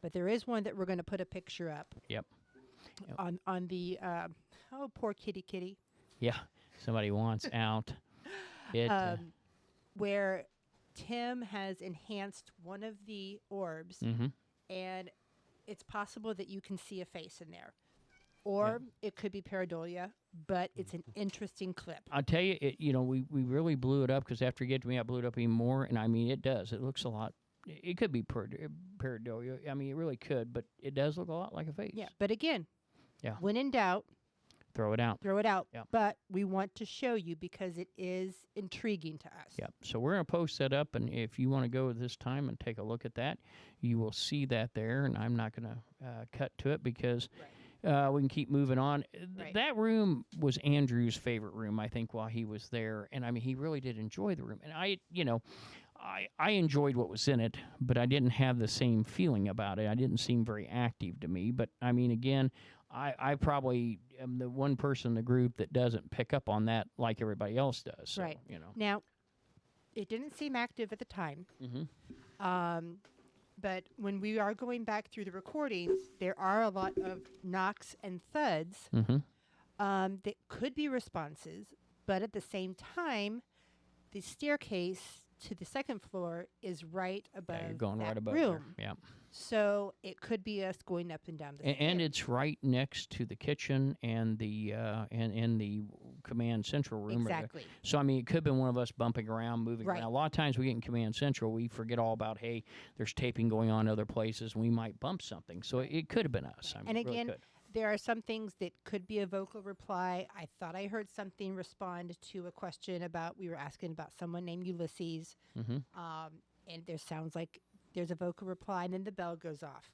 But there is one that we're going to put a picture up. Yep. On the poor kitty. Yeah, somebody wants out. Where Tim has enhanced one of the orbs and it's possible that you can see a face in there. Or it could be pareidolia, but it's an interesting clip. I'll tell you, we really blew it up because after you get to me, I blew it up even more. And I mean, it does. It looks a lot. It could be pareidolia. I mean, it really could, but it does look a lot like a face. Yeah, but again, Yeah. when in doubt, Throw it out. throw it out. Yeah. But we want to show you because it is intriguing to us. Yep. So we're going to post that up, and if you want to go this time and take a look at that, you will see that there. And I'm not going to cut to it because we can keep moving on. Right. That room was Andrew's favorite room, I think, while he was there. And I mean, he really did enjoy the room. And I enjoyed what was in it, but I didn't have the same feeling about it. I didn't seem very active to me. But I mean, again, I probably am the one person in the group that doesn't pick up on that like everybody else does. So, Right. Now, it didn't seem active at the time. But when we are going back through the recordings, there are a lot of knocks and thuds that could be responses. But at the same time, the staircase to the second floor is right above Yeah, you're going that right above room. there. Yeah. So it could be us going up and down the stairs. And it's right next to the kitchen and the and the command central room. Exactly. So I mean, it could have been one of us bumping around, moving Right. around. A lot of times we get in command central, we forget all about, hey, there's taping going on in other places. We might bump something. So it could have been us. I mean, And it really again, could. there are some things that could be a vocal reply. I thought I heard something respond to a question about, we were asking about someone named Ulysses. And there sounds like there's a vocal reply, and then the bell goes off.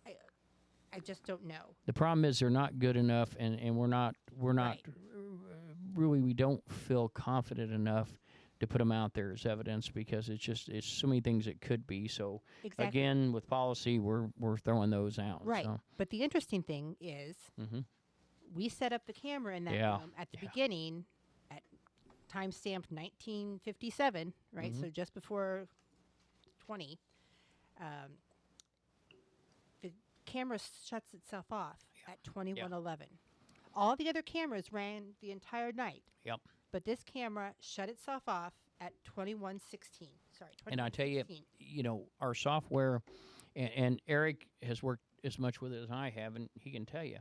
I just don't know. The problem is they're not good enough, and we're not Right. really, we don't feel confident enough to put them out there as evidence because it's so many things it could be. So Exactly. again, with policy, we're throwing those out. Right. So. But the interesting thing is we set up the camera in that Yeah. room at the beginning at timestamp 1957, right? So just before 20. The camera shuts itself off at 21:11. All the other cameras ran the entire night. Yep. But this camera shut itself off at 21:16. Sorry, 21:16. And I tell you, our software, and Eric has worked as much with it as I have, and he can tell you,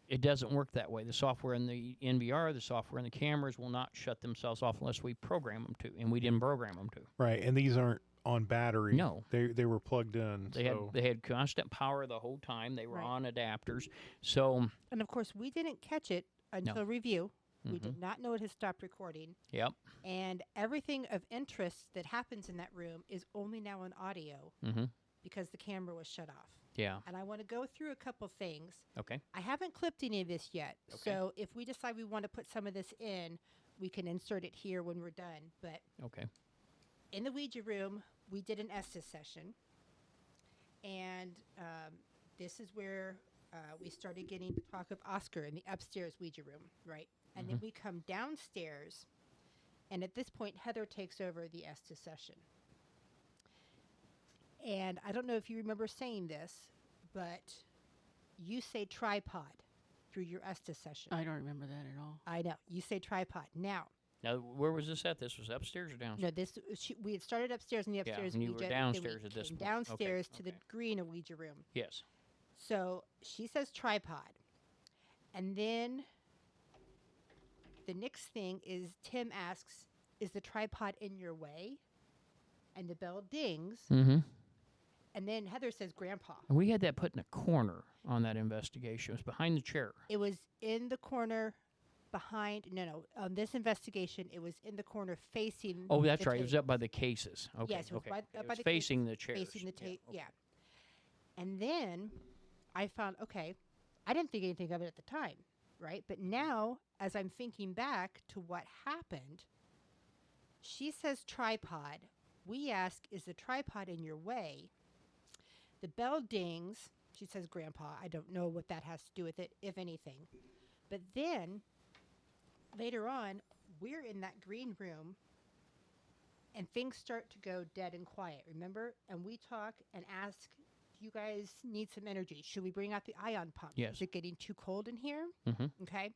it doesn't work that way. The software in the NVR, the software in the cameras will not shut themselves off unless we program them to, and we didn't program them to. Right, and these aren't on battery. No. They were plugged in. They had constant power the whole time. They were Right. on adapters. So, And of course, we didn't catch it until review. We did not know it had stopped recording. yep. And everything of interest that happens in that room is only now on audio because the camera was shut off. Yeah. And I want to go through a couple things. Okay. I haven't clipped any of this yet. Okay. So if we decide we want to put some of this in, we can insert it here when we're done. But Okay. in the Ouija room, we did an Estes session. And this is where we started getting the talk of Oscar in the upstairs Ouija room, right? And then we come downstairs, and at this point, Heather takes over the Estes session. And I don't know if you remember saying this, but you say tripod through your Estes session. I don't remember that at all. I know. You say tripod. Now, Where was this at? This was upstairs or downstairs? no, we had started upstairs in the upstairs and you Ouija. were then we downstairs at this came point. Okay, downstairs to the okay. green Ouija room. Yes. So she says tripod. And then the next thing is Tim asks, is the tripod in your way? And the bell dings. Mm-hmm. And then Heather says, Grandpa. And we had that put in a corner on that investigation. It was behind the chair. It was in the corner behind. No. On this investigation, it was in the corner facing. Oh, that's the right. It was tape. up by the cases. Okay. Yes, it was okay. by- It up by was the facing cases, the chairs. Facing the tape, okay. yeah. And then I found, okay, I didn't think anything of it at the time, right? But now, as I'm thinking back to what happened, she says tripod. We ask, is the tripod in your way? The bell dings. She says, Grandpa. I don't know what that has to do with it, if anything. But then, later on, we're in that green room, and things start to go dead and quiet, remember? And we talk and ask, do you guys need some energy? Should we bring out the ion pump? Yes. Is it getting too cold in here? Mm-hmm. Okay.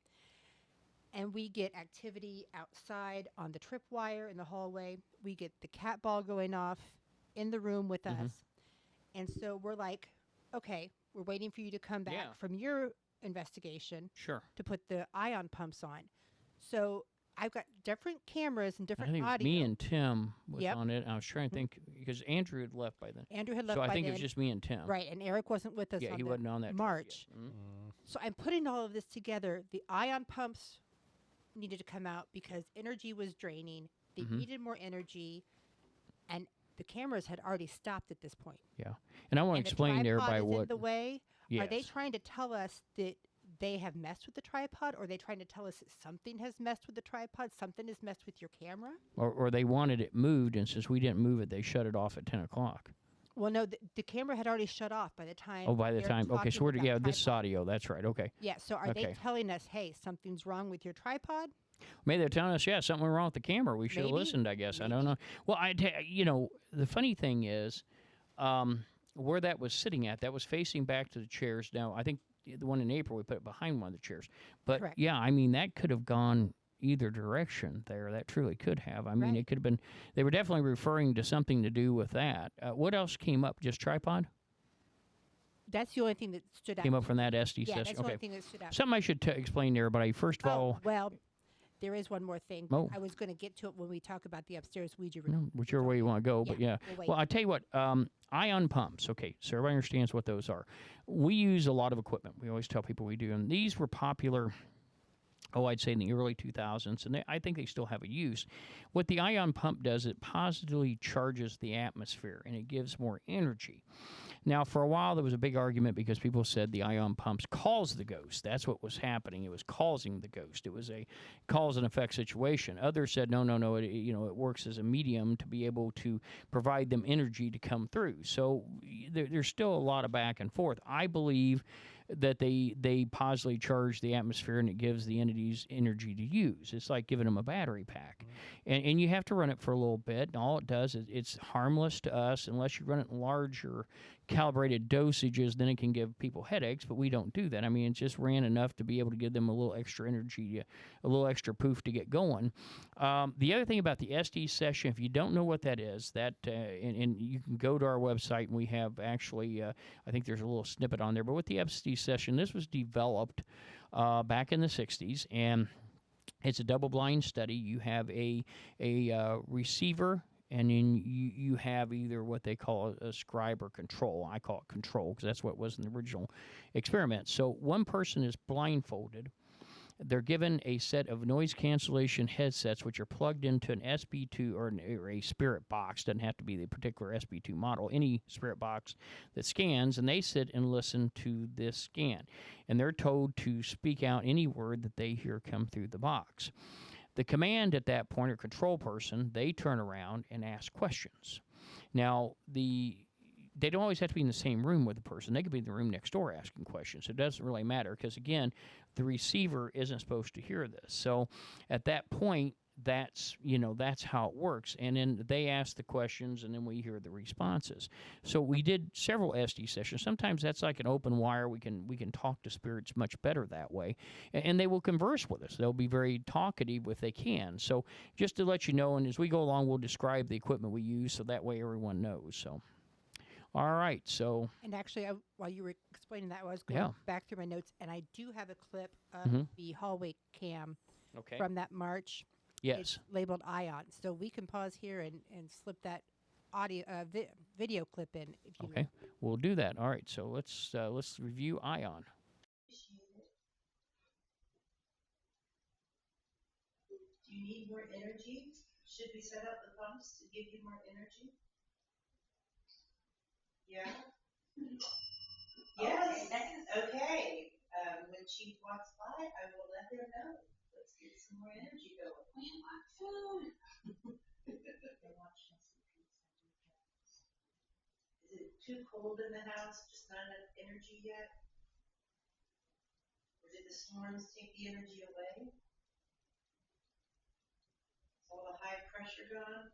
And we get activity outside on the tripwire in the hallway. We get the cat ball going off in the room with us. And so we're like, okay, we're waiting for you to come back Yeah. from your investigation Sure. to put the ion pumps on. So I've got different cameras and I different think it was audio. me and Tim was Yep. on it. I was trying to think because Andrew had left by then. Andrew had left So I by think it then. was just me and Tim. Right, and Eric wasn't with us Yeah, on he the wasn't on that trip March. yet. Mhm. So I'm putting all of this together. The ion pumps needed to come out because energy was draining. They Mhm. needed more energy, and the cameras had already stopped at this point. Yeah, and I want And to the explain there tripod by is what. in the way. Yes. Are they trying to tell us that they have messed with the tripod, or are they trying to tell us that something has messed with the tripod, something has messed with your camera? Or they wanted it moved, and since we didn't move it, they shut it off at 10 o'clock. Well, no, the camera had already shut off by the time. Oh, by the they're time. Okay, so talking we're about yeah, this is tripod. audio. That's right. Okay. Yeah, so are they Okay. telling us, hey, something's wrong with your tripod? Maybe they're telling us, yeah, something went wrong with the camera. We should have Maybe. listened, I guess. I don't know. Well, the funny thing is, where that was sitting at, that was facing back to the chairs. Now, I think the one in April, we put it behind one of the chairs. But, Correct. yeah, I mean, that could have gone either direction there. That truly could have. I mean, Right. it could have been, they were definitely referring to something to do with that. What else came up? Just tripod? That's the only thing that stood out. Came up from that SD Yeah, session? that's the Okay. only thing that stood out. Something I should explain to everybody. First of all, Well, there is one more thing. But Oh. I was going to get to it when we talk about the upstairs Ouija room. no, whichever way you want to go, but yeah. we'll wait. Well, I tell you what, ion pumps. Okay, so everybody understands what those are. We use a lot of equipment. We always tell people we do, and these were popular. I'd say in the early 2000s, and I think they still have a use. What the ion pump does, it positively charges the atmosphere, and it gives more energy. Now, for a while, there was a big argument because people said the ion pumps caused the ghost. That's what was happening. It was causing the ghost. It was a cause and effect situation. Others said, no. It works as a medium to be able to provide them energy to come through. So there's still a lot of back and forth. I believe that they positively charge the atmosphere and it gives the entities energy to use. It's like giving them a battery pack. And you have to run it for a little bit. And all it does is it's harmless to us unless you run it in larger calibrated dosages, then it can give people headaches, but we don't do that. I mean, it just ran enough to be able to give them a little extra energy, a little extra poof to get going. The other thing about the SD session, if you don't know what that is, and you can go to our website, and we have actually, I think there's a little snippet on there, but with the SD session, this was developed back in the 60s, and it's a double-blind study. You have a receiver, and then you have either what they call a scribe or control. I call it control because that's what it was in the original experiment. So one person is blindfolded. They're given a set of noise cancellation headsets, which are plugged into an SB2 or a spirit box. Doesn't have to be the particular SB2 model. Any spirit box that scans, and they sit and listen to this scan. And they're told to speak out any word that they hear come through the box. The command at that point, or control person, they turn around and ask questions. Now, they don't always have to be in the same room with the person. They could be in the room next door asking questions. It doesn't really matter because, again, the receiver isn't supposed to hear this. So at that point, that's how it works. And then they ask the questions, and then we hear the responses. So we did several SD sessions. Sometimes that's like an open wire. We can talk to spirits much better that way, and they will converse with us. They'll be very talkative if they can. So just to let you know, and as we go along, we'll describe the equipment we use, so that way everyone knows. So. All right, so And actually, while you were explaining that, I was going Yeah. back through my notes, and I do have a clip of Mhm. the hallway cam okay, from that March. yes, It's labeled Ion. So we can pause here and slip that audio video clip in if you okay, we'll do that. All right, so let's review Ion. Do you need more energy? Should we set up the pumps to give you more energy? Yeah? Yes, okay. When she walks by, I will let her know. Let's get some more energy going. We want food. Is it too cold in the house? Just not enough energy yet? Or did the storms take the energy away? Is all the high pressure gone?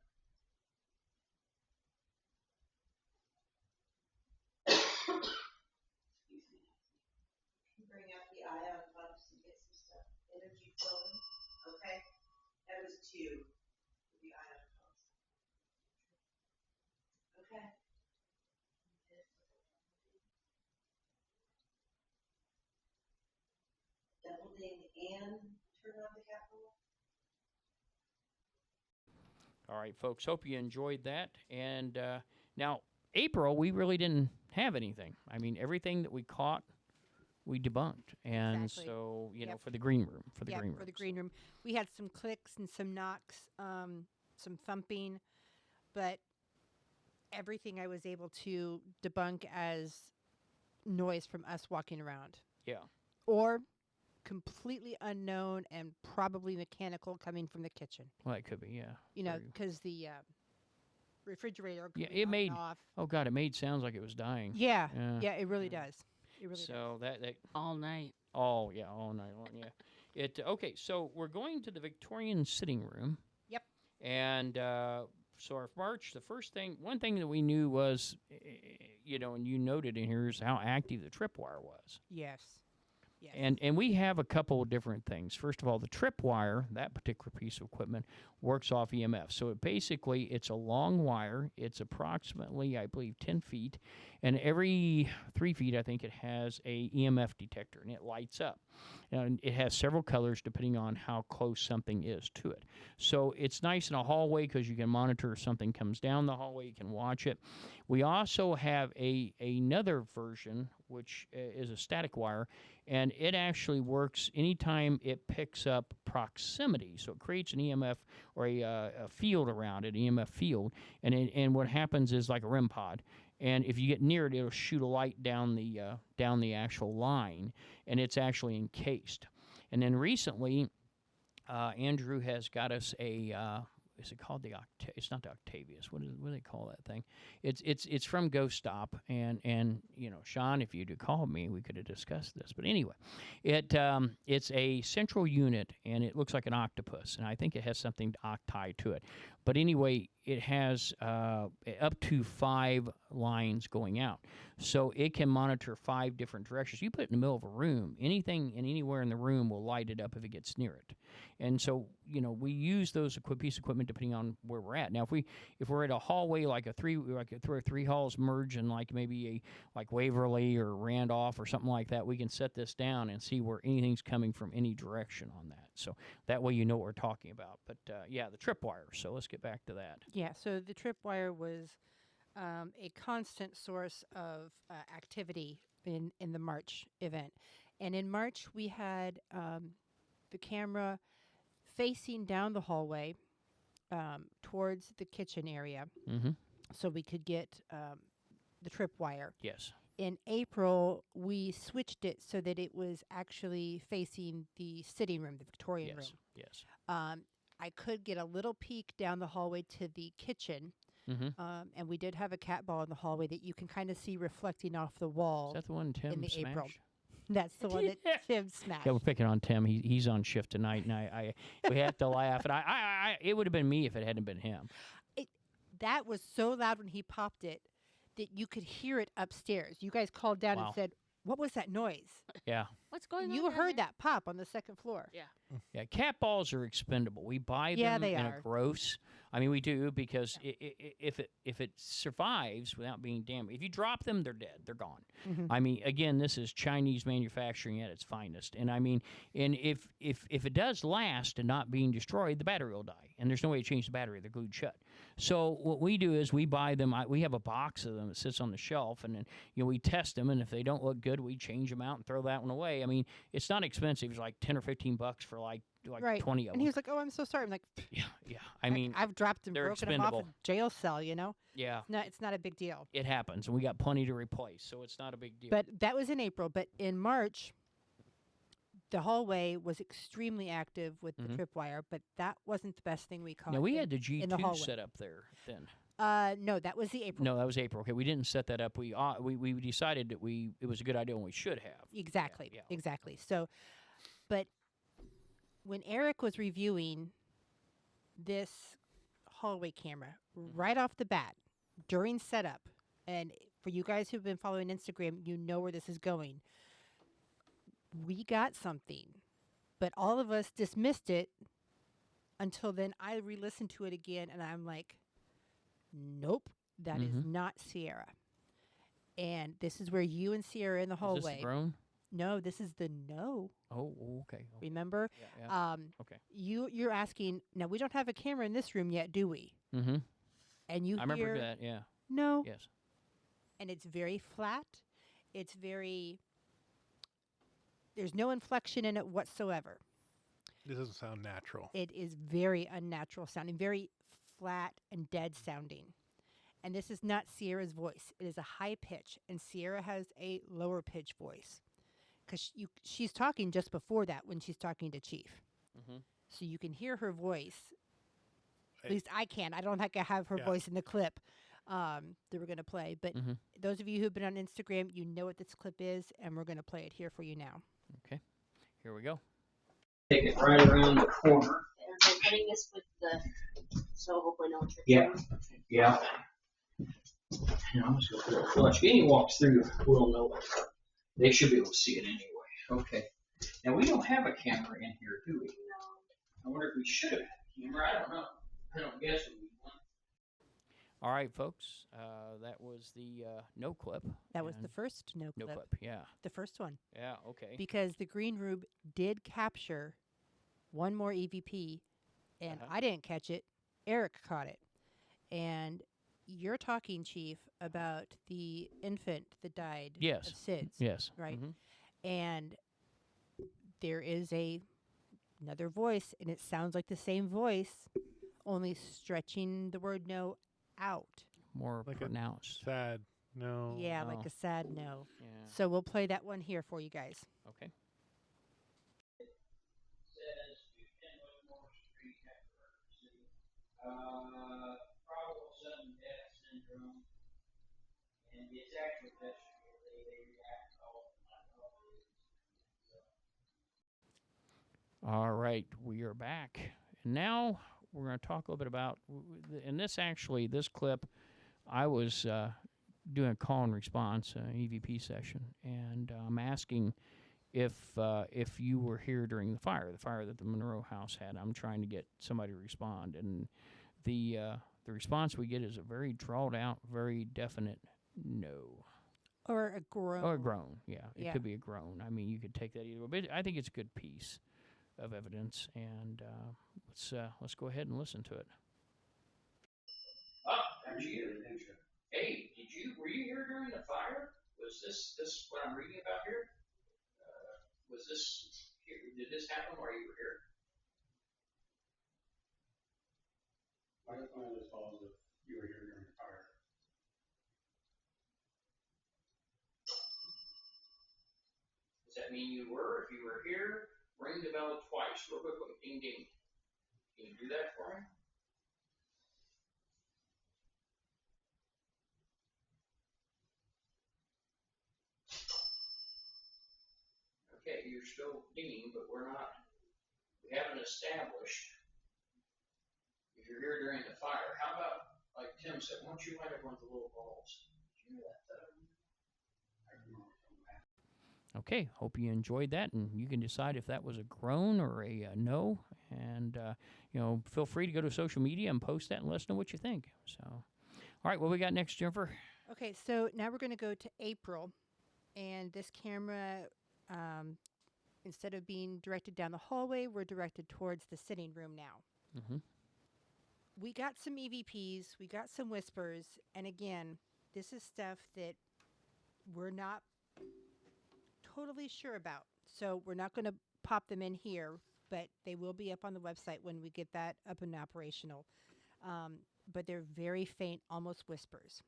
Excuse me. You can bring out the ion pumps and get some stuff, energy flowing. Okay, that was 2 for the ion pumps. Okay. All right, folks. Hope you enjoyed that. And now, April, we really didn't have anything. I mean, everything that we caught, we debunked. And Exactly. so, you know, Yep. for the green room, for the Yep, green room. for the green room. We had some clicks and some knocks, some thumping, but everything I was able to debunk as noise from us walking around. Yeah. Or completely unknown and probably mechanical coming from the kitchen. Well, that could be, yeah. You know, Very- because the refrigerator could Yeah, be it on made- and off. Oh, God, it made sounds like it was dying. Yeah, Yeah. yeah, it really Yeah. does. It really does. So that All night. oh yeah, all night long, yeah. It okay. So we're going to the Victorian sitting room. Yep. And so our March, one thing that we knew was, you know, and you noted in here is how active the tripwire was. Yes. Yes. And we have a couple of different things. First of all, the tripwire, that particular piece of equipment, works off EMF. So it's a long wire. It's approximately, I believe, 10 feet. And every 3 feet, I think it has a EMF detector, and it lights up. And it has several colors depending on how close something is to it. So it's nice in a hallway because you can monitor if something comes down the hallway. You can watch it. We also have another version, which is a static wire, and it actually works anytime it picks up proximity. So it creates an EMF or a field around it, an EMF field, and what happens is like a REM pod. And if you get near it, it'll shoot a light down the actual line, and it's actually encased. And then recently, Andrew has got us is it called the It's not the Octavius. What do they call that thing? It's from Ghost Stop, and you know, Sean, if you'd have called me, we could have discussed this. But anyway, it's a central unit, and it looks like an octopus, and I think it has something tied to it. But anyway, it has up to 5 lines going out. So it can monitor 5 different directions. You put it in the middle of a room, anything and anywhere in the room will light it up if it gets near it. And so, you know, we use those piece of equipment depending on where we're at. Now, if we're at a hallway like three halls merge and like maybe like Waverly or Randolph or something like that, we can set this down and see where anything's coming from any direction on that. So that way you know what we're talking about. But yeah, the tripwire. So let's get back to that. Yeah, so the tripwire was a constant source of activity in the March event. And in March, we had the camera facing down the hallway towards the kitchen area Mm-hmm. so we could get the tripwire. Yes. In April, we switched it so that it was actually facing the sitting room, the Victorian room. Yes. I could get a little peek down the hallway to the kitchen, Mm-hmm. and we did have a cat ball in the hallway that you can kind of see reflecting off the wall. Is that the one Tim in the smashed? April. That's the one that Tim smashed. Yeah, we're picking on Tim. He's on shift tonight, and we have to laugh. And it would have been me if it hadn't been him. That was so loud when he popped it that you could hear it upstairs. You guys called down Wow. and said, "What was that noise?" Yeah. What's going on? You down heard there? that pop on the second floor. Yeah. Yeah, cat balls are expendable. We buy Yeah, them they in are. a gross. I mean, we do because if it survives without being damaged, if you drop them, they're dead. They're gone. Mhm. I mean, again, this is Chinese manufacturing at its finest. And I mean, and if it does last and not being destroyed, the battery will die. And there's no way to change the battery. They're glued shut. So what we do is we buy them. We have a box of them that sits on the shelf, and then we test them. And if they don't look good, we change them out and throw that one away. I mean, it's not expensive. It's like $10 or $15 for like Right. 20 of And them. he was like, "Oh, I'm so sorry." I'm like, Yeah. I mean, I've dropped and they're broken them off a expendable. jail cell. yeah, No, it's not a big deal. it happens, and we got plenty to replace, so it's not a big deal. But that was in April. But in March, the hallway was extremely active with Mhm. the tripwire. But that wasn't the best thing we caught. now we in- had the in the G2 hallway. set up there then. No, that was the April. No, that was April. Okay, we didn't set that up. We decided that it was a good idea, and we should have. Exactly. yeah. Exactly. So, but when Eric was reviewing this hallway camera right off the bat during setup, and for you guys who've been following Instagram, you know where this is going. We got something, but all of us dismissed it until then. I re-listened to it again, and I'm like, nope, that is Mhm. not Sierra. And this is where you and Sierra in the Is this the hallway. drone? No, this is the no. Oh, okay. Remember? Yeah, yeah. Okay. You're asking. Now we don't have a camera in this room yet, do we? Mm-hmm. And you I remember hear that. Yeah. no, Yes. and it's very flat. It's very. There's no inflection in it whatsoever. This doesn't sound natural. It is very unnatural sounding, very flat and dead sounding. And this is not Sierra's voice. It is a high pitch, and Sierra has a lower pitch voice because she's talking just before that when she's talking to Chief. Mm-hmm. So you can hear her voice. At Hey. least I can. I don't think I have her Yeah. voice in the clip that we're going to play. But Mm-hmm. those of you who've been on Instagram, you know what this clip is, and we're going to play it here for you now. Okay. Here we go. Take it right around the corner. And so putting this with the, so hopefully no one trips Yeah. over. Yeah. And I'm just gonna put a flush. Any walks through will know it. They should be able to see it anyway. Okay. Now we don't have a camera in here, do we? I wonder if we should have had a camera. I don't know. I don't guess we need one. All right, folks. That was the no clip. That was the and first no no clip. clip. Yeah. The first one. Yeah. Okay. Because the Green Room did capture one more EVP, and Uh-huh. I didn't catch it. Eric caught it. And you're talking, Chief, about the infant that died Yes. of SIDS. Yes. Right. Mhm. And there is another voice, and it sounds like the same voice, only stretching the word no out. More Like a pronounced. Sad. No. Yeah, Oh. like a sad no. Yeah. So we'll play that one here for you guys. Okay. Says to Kenwood Moore Street after City. Probable sudden death syndrome. And it's actual vegetative. They react all All right, we are back. And now we're going to talk a little bit about, and this clip, I was doing a call and response, EVP session, and I'm asking if you were here during the fire that the Monroe house had. I'm trying to get somebody to respond, and the response we get is a very drawled out, very definite no. Or a groan. Or a groan, yeah. It Yeah. could be a groan. I mean, you could take that either way. But I think it's a good piece of evidence, and let's go ahead and listen to it. There's you. Hey, were you here during the fire? Was this what I'm reading about here? Did this happen while you were here? I guess one of those calls if you were here during the fire. Does that mean you were? If you were here, ring the bell twice, real quickly. Ding ding. Can you do that for me? Okay, you're still dinging, but we haven't established if you're here during the fire. How about, like Tim said, why don't you light up one of the little balls? Did you hear that? Okay, hope you enjoyed that, and you can decide if that was a groan or a no. And feel free to go to social media and post that and let us know what you think. So, all right, what we got next, Jennifer? Okay, so now we're going to go to April, and this camera, instead of being directed down the hallway, we're directed towards the sitting room now. Mm-hmm. We got some EVPs, we got some whispers, and again, this is stuff that we're not totally sure about. So we're not going to pop them in here, but they will be up on the website when we get that up and operational. But they're very faint, almost whispers.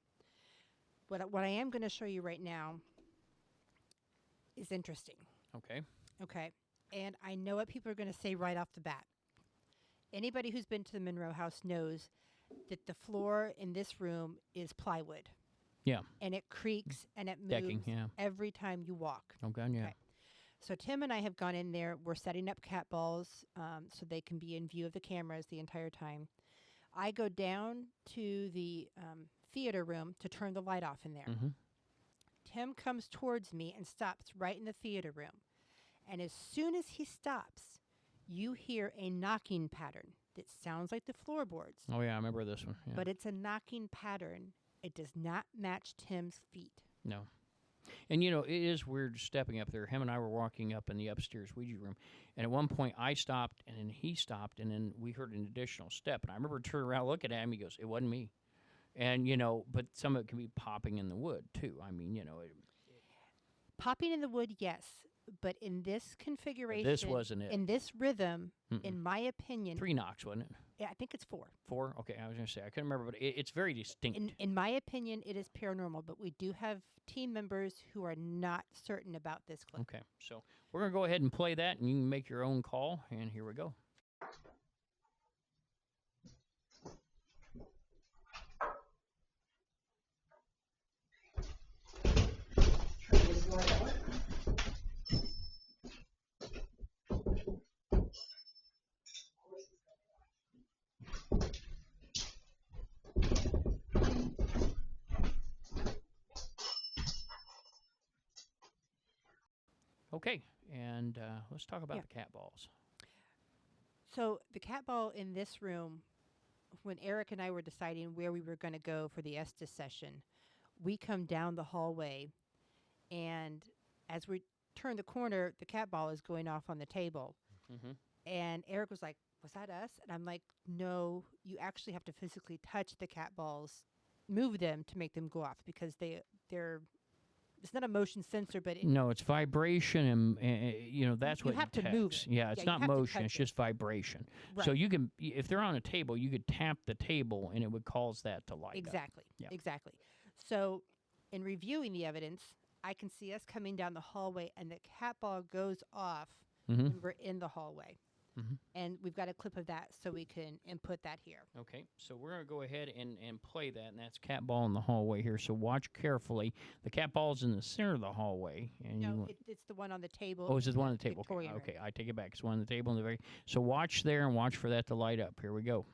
What I am going to show you right now is interesting. Okay. Okay. And I know what people are going to say right off the bat. Anybody who's been to the Monroe house knows that the floor in this room is plywood. Yeah. And it creaks and it moves Decking, yeah. every time you walk. Oh, God, yeah. Okay. So Tim and I have gone in there. We're setting up cat balls so they can be in view of the cameras the entire time. I go down to the theater room to turn the light off in there. Mm-hmm. Tim comes towards me and stops right in the theater room. And as soon as he stops, you hear a knocking pattern that sounds like the floorboards. Oh, yeah, I remember this one. Yeah. But it's a knocking pattern. It does not match Tim's feet. No. And it is weird stepping up there. Him and I were walking up in the upstairs Ouija room, and at one point I stopped, and then he stopped, and then we heard an additional step. And I remember turning around, looking at him. He goes, "It wasn't me." And but some of it can be popping in the wood too. I mean, Popping in the wood, yes, but in this configuration, this wasn't it. in this rhythm, Mm-mm. in my opinion, 3 knocks, wasn't it? yeah, I think it's 4. 4? Okay, I was going to say, I couldn't remember, but it's very distinct. In my opinion, it is paranormal, but we do have team members who are not certain about this clip. Okay, so we're going to go ahead and play that, and you can make your own call, and here we go. Okay, and let's talk about the cat balls. So the cat ball in this room, when Eric and I were deciding where we were going to go for the Estes session, we come down the hallway, and as we turn the corner, the cat ball is going off on the table. Mm-hmm. And Eric was like, "Was that us?" And I'm like, "No, you actually have to physically touch the cat balls, move them to make them go off because they're it's not a motion sensor, but No, it's vibration, and that's you what have to move detects. it. Yeah, it's you not have to motion; touch it's it. just vibration. Right. So you can, if they're on a table, you could tap the table, and it would cause that to light up. Exactly. Yeah. Exactly. So, in reviewing the evidence, I can see us coming down the hallway, and the cat ball goes off Mm-hmm. when we're in the hallway. Mm-hmm. And we've got a clip of that, so we can input that here. Okay, so we're going to go ahead and play that, and that's cat ball in the hallway here. So watch carefully. The cat ball's in the center of the hallway, and No, it's the one on the table. oh, is it in the one on the table? Victorian room. Okay, I take it back. It's one on the table in the very. So watch there and watch for that to light up. Here we go.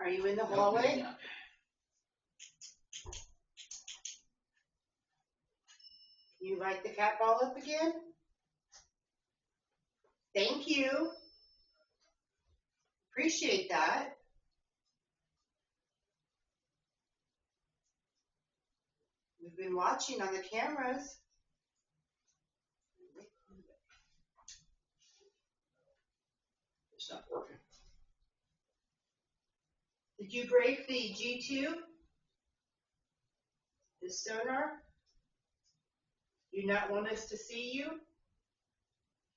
Are you in the hallway? You light the cat ball up again? Thank you. Appreciate that. We've been watching on the cameras. It's not working. Did you break the G2? The sonar? You not want us to see you?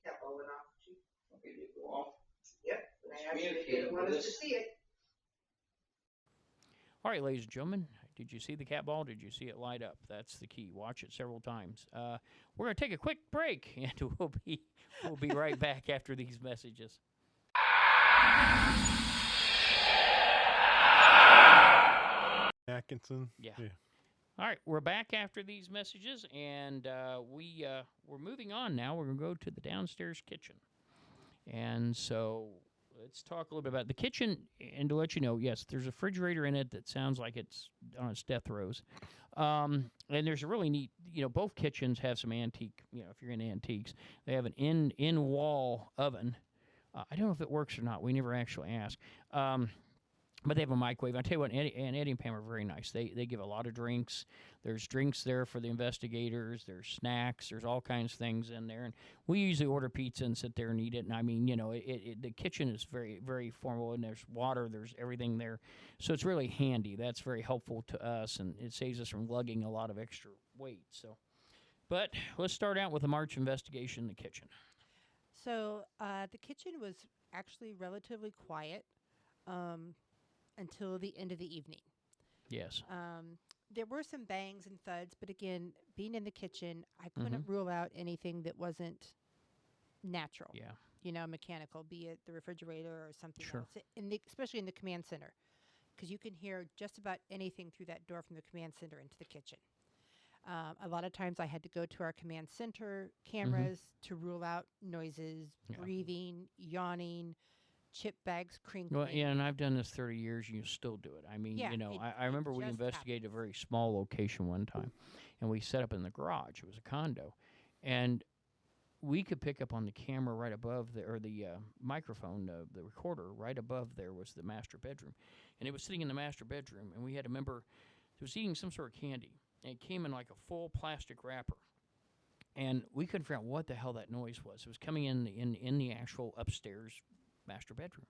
Cat ball went off. Okay, did it go off? Yep. And I actually Communicating didn't want with us to us. see it. All right, ladies and gentlemen, did you see the cat ball? Did you see it light up? That's the key. Watch it several times. We're going to take a quick break, and we'll be right back after these messages. Atkinson. Yeah. All right, we're back after these messages, and we're moving on now. We're going to go to the downstairs kitchen. And so let's talk a little bit about the kitchen. And to let you know, yes, there's a refrigerator in it that sounds like it's on its death throes. And there's a really neat, both kitchens have some antique, if you're into antiques, they have an in-wall oven. I don't know if it works or not. We never actually asked. But they have a microwave. I tell you what, Eddie and Pam are very nice. They give a lot of drinks. There's drinks there for the investigators. There's snacks. There's all kinds of things in there. And we usually order pizza and sit there and eat it. And I mean, the kitchen is very, very formal. And there's water. There's everything there. So it's really handy. That's very helpful to us. And it saves us from lugging a lot of extra weight. So, but let's start out with a March investigation in the kitchen. So the kitchen was actually relatively quiet until the end of the evening. Yes. There were some bangs and thuds, but again, being in the kitchen, I couldn't rule out anything that wasn't natural. Yeah. Mechanical, be it the refrigerator or something Sure. else. Especially in the command center, because you can hear just about anything through that door from the command center into the kitchen. A lot of times I had to go to our command center cameras to rule out noises, breathing, yawning, chip bags crinkling. Well, yeah, and I've done this 30 years, and you still do it. I mean, I remember we just investigated a very small location one time, and we set up in the garage. It was a condo, and we could pick up on the camera right above the microphone, the recorder right above there was the master bedroom, and it was sitting in the master bedroom, and we had a member who was eating some sort of candy, and it came in like a full plastic wrapper. And we couldn't figure out what the hell that noise was. It was coming in the actual upstairs master bedroom.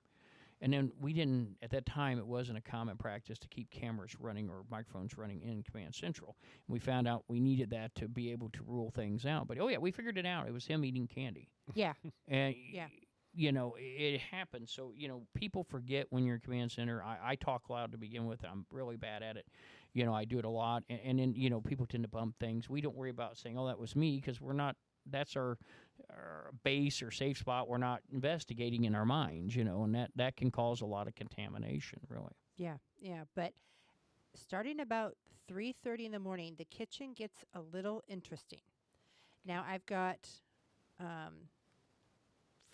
And then we didn't, at that time, it wasn't a common practice to keep cameras running or microphones running in Command Central. And we found out we needed that to be able to rule things out. But, oh, yeah, we figured it out. It was him eating candy. Yeah. And, Yeah. you know, it happens. So, you know, people forget when you're in Command Center. I talk loud to begin with. I'm really bad at it. You know, I do it a lot. And then, you know, people tend to bump things. We don't worry about saying, oh, that was me, because we're not, that's our base or safe spot. We're not investigating in our minds, you know, and that can cause a lot of contamination, really. Yeah. Yeah. But starting about 3:30 in the morning, the kitchen gets a little interesting. Now I've got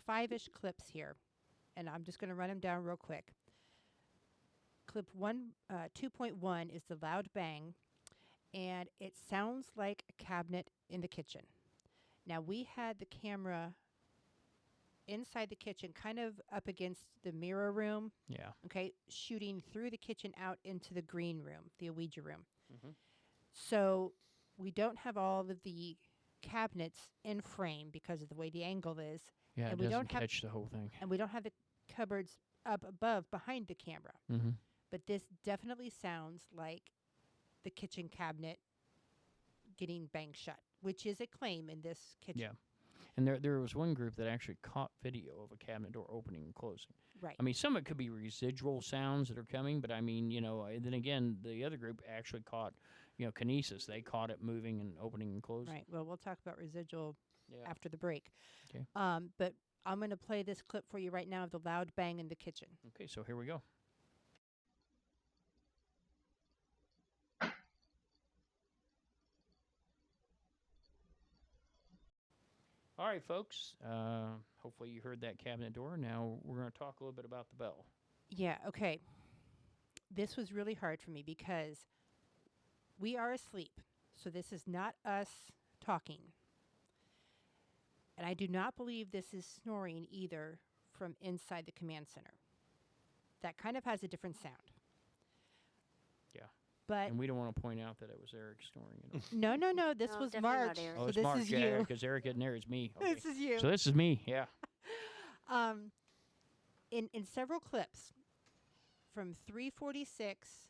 5-ish clips here, and I'm just going to run them down real quick. Clip 2.1 is the loud bang, and it sounds like a cabinet in the kitchen. Now, we had the camera inside the kitchen, kind of up against the mirror room, Yeah. okay, shooting through the kitchen out into the green room, the Ouija room. Mhm. So we don't have all of the cabinets in frame because of the way the angle is, Yeah, And it we don't doesn't have- catch the whole thing. and we don't have the cupboards up above behind the camera. Mm-hmm. But this definitely sounds like the kitchen cabinet getting banged shut, which is a claim in this kitchen. Yeah. And there was one group that actually caught video of a cabinet door opening and closing. Right. I mean, some of it could be residual sounds that are coming, but I mean, you know, and then again, the other group actually caught, you know, kinesis. They caught it moving and opening and closing. Right. Well, we'll talk about residual Yeah. after the break. Okay. But I'm going to play this clip for you right now of the loud bang in the kitchen. Okay, so here we go. All right, folks. Hopefully you heard that cabinet door. Now we're going to talk a little bit about the bell. Yeah, okay. This was really hard for me because we are asleep. So this is not us talking. And I do not believe this is snoring either from inside the command center. That kind of has a different sound. Yeah. But And we don't want to point out that it was Eric snoring. At all. no, this No, was definitely not March. Eric. Oh, So it's this Mark. is Yeah, you. because Eric isn't there. It's me. Okay. This is you. So this is me. Yeah. In several clips from 3:46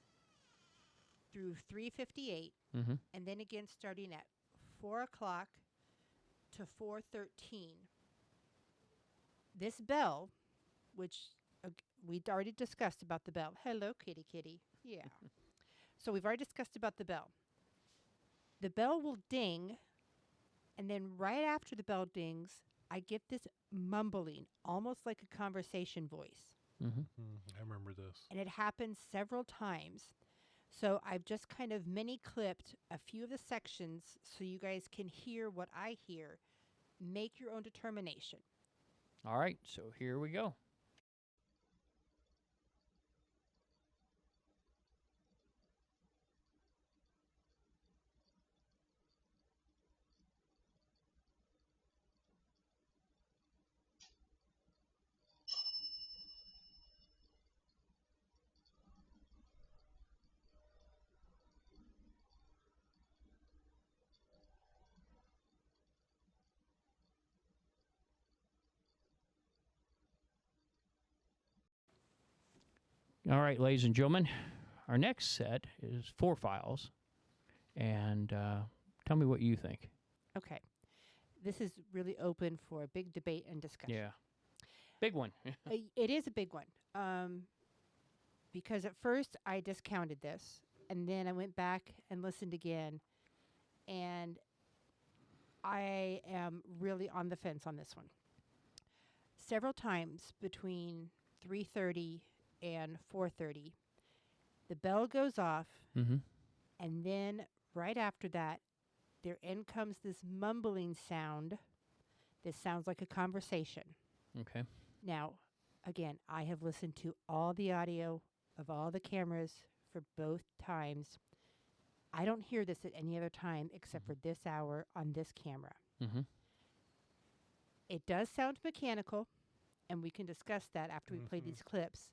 through 3:58, Mm-hmm. and then again starting at 4 o'clock to 4:13. This bell, which we'd already discussed about the bell. Hello, kitty kitty. Yeah. So we've already discussed about the bell. The bell will ding, and then right after the bell dings, I get this mumbling, almost like a conversation voice. Mm-hmm. I remember this. And it happens several times. So I've just kind of mini clipped a few of the sections so you guys can hear what I hear. Make your own determination. All right. So here we go. All right, ladies and gentlemen, our next set is 4 files, and tell me what you think. Okay. This is really open for a big debate and discussion. Yeah, big one. It is a big one. Because at first I discounted this, and then I went back and listened again, and I am really on the fence on this one. Several times between 3:30 and 4:30, the bell goes off, Mm-hmm. and then right after that, there in comes this mumbling sound. This sounds like a conversation. Okay. Now, again, I have listened to all the audio of all the cameras for both times. I don't hear this at any other time except for this hour on this camera. Mm-hmm. It does sound mechanical, and we can discuss that after we play Mhm. these clips.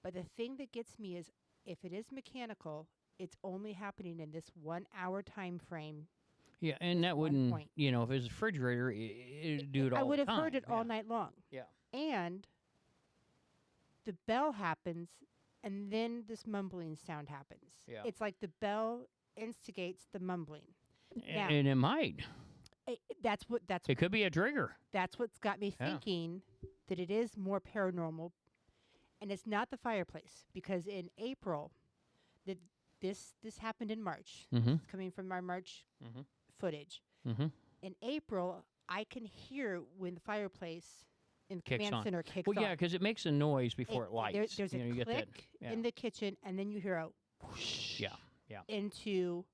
But the thing that gets me is if it is mechanical, it's only happening in this 1 hour time frame. Yeah, and that one wouldn't, point. you know, if it was a refrigerator, it'd do it all I would the have time. heard it yeah. all night long. Yeah. And the bell happens, and then this mumbling sound happens. Yeah. It's like the bell instigates the mumbling. Now- And it might. That's It could be a trigger. That's what's got me Yeah. thinking that it is more paranormal, and it's not the fireplace, because in April, this happened in March. Mm-hmm. It's coming from our March Mhm. footage. Mm-hmm. In April, I can hear when the fireplace in the Kicks command on. center kicks Well, on. yeah, because it makes a noise before it lights. There's you know, a you get that. click Yeah. in the kitchen, and then you hear a whoosh Yeah, yeah. into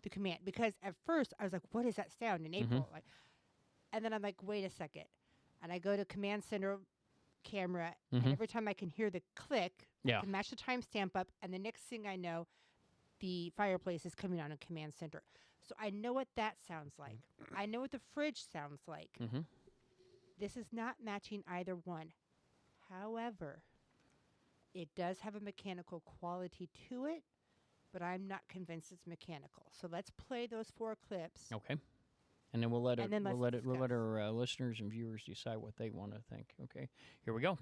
the command. Because at first I was like, "What is that sound in April?" Like, and then I'm like, "Wait a second," and I go to command center camera, and every time I can hear the click, Yeah. I can match the timestamp up, and the next thing I know, the fireplace is coming on a command center. So I know what that sounds like. I know what the fridge sounds like. Mm-hmm. This is not matching either one. However, it does have a mechanical quality to it, but I'm not convinced it's mechanical. So let's play those 4 clips. Okay. And then we'll let And then we'll let's let discuss. our listeners and viewers decide what they want to think. Okay. Here we go.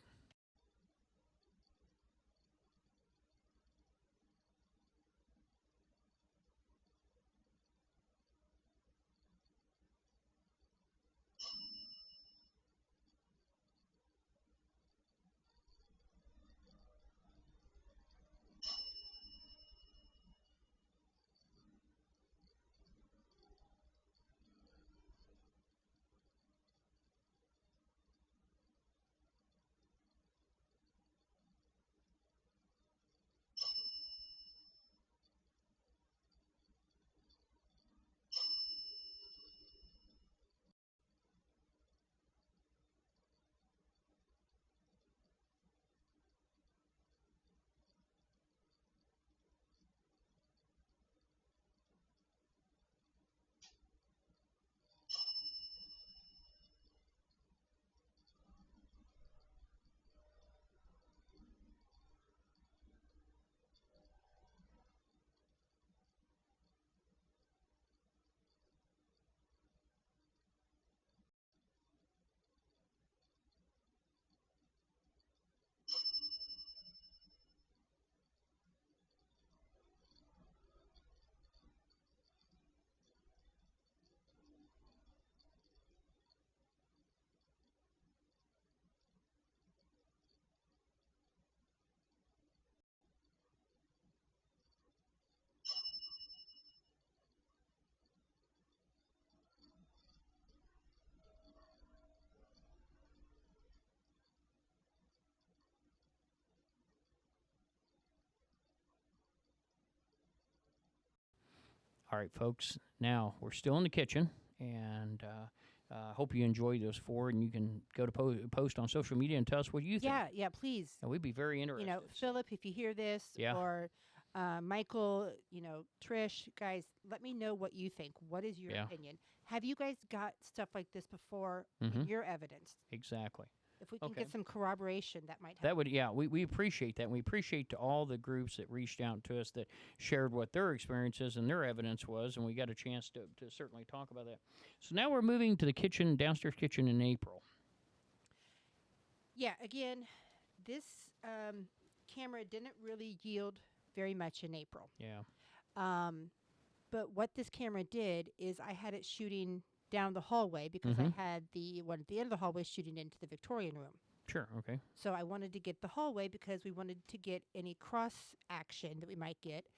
All right, folks. Now we're still in the kitchen, and hope you enjoyed those 4. And you can go to post on social media and tell us what you think. Yeah, please. And we'd be very interested. You know, Philip, if you hear this, Yeah. or Michael, Trish, guys, let me know what you think. What is your Yeah. opinion? Have you guys got stuff like this before Mhm. in your evidence? Exactly. If we can Okay. get some corroboration, that might help. That would, yeah, we appreciate that. And we appreciate to all the groups that reached out to us that shared what their experiences and their evidence was, and we got a chance to certainly talk about that. So now we're moving to the kitchen, downstairs kitchen in April. Yeah, again, this camera didn't really yield very much in April. Yeah. But what this camera did is I had it shooting down the hallway because I had the one at the end of the hallway shooting into the Victorian room. Sure. Okay. So I wanted to get the hallway because we wanted to get any cross action that we might get.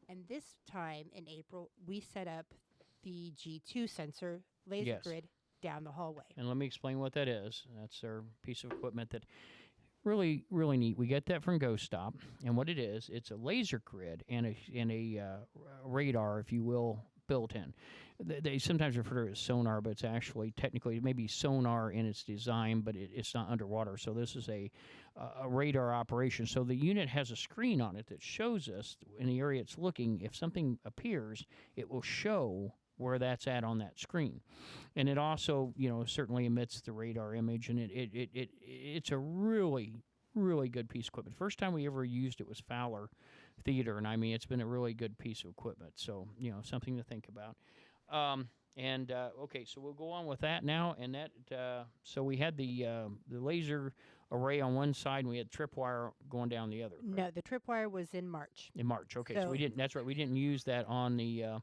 And this time in April, we set up the G2 sensor laser Yes. grid down the hallway. And let me explain what that is. That's our piece of equipment that really, really neat. We get that from Ghost Stop, and what it is, it's a laser grid and a radar, if you will, built in. They sometimes refer to it as sonar, but it's actually technically maybe sonar in its design, but it's not underwater. So this is a radar operation. So the unit has a screen on it that shows us in the area it's looking. If something appears, it will show where that's at on that screen. And it also, certainly emits the radar image, and it's a really, really good piece of equipment. First time we ever used it was Fowler theater, and I mean, it's been a really good piece of equipment. So, something to think about. Okay, so we'll go on with that now. And that, so we had the laser array on one side, and we had tripwire going down the other. Right? No, the tripwire was in March. In March. Okay, so we So- didn't. That's right. We didn't use that on the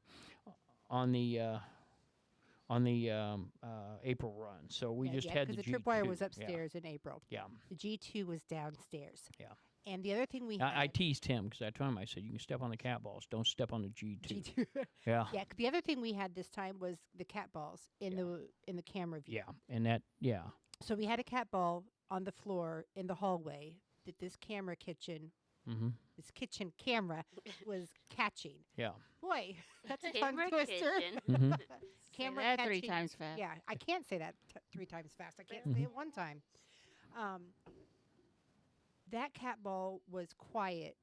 April run. So we just had the because the G2. tripwire was Yeah. upstairs in April. Yeah. The G2 was downstairs. Yeah. And the other thing we I had. teased him because I told him, I said, you can step on the cat balls. Don't step on the G2. G2. Yeah. Yeah, the other thing we had this time was the cat balls in the camera view. Yeah. And that, yeah. So we had a cat ball on the floor in the hallway that this Mm-hmm. this kitchen camera was catching. Yeah. Boy, that's a tongue Camera twister. kitchen. Mm-hmm. Camera Say that 3 catching. times fast. Yeah, I can't say that 3 times fast. I can't say it 1 time. That cat ball was quiet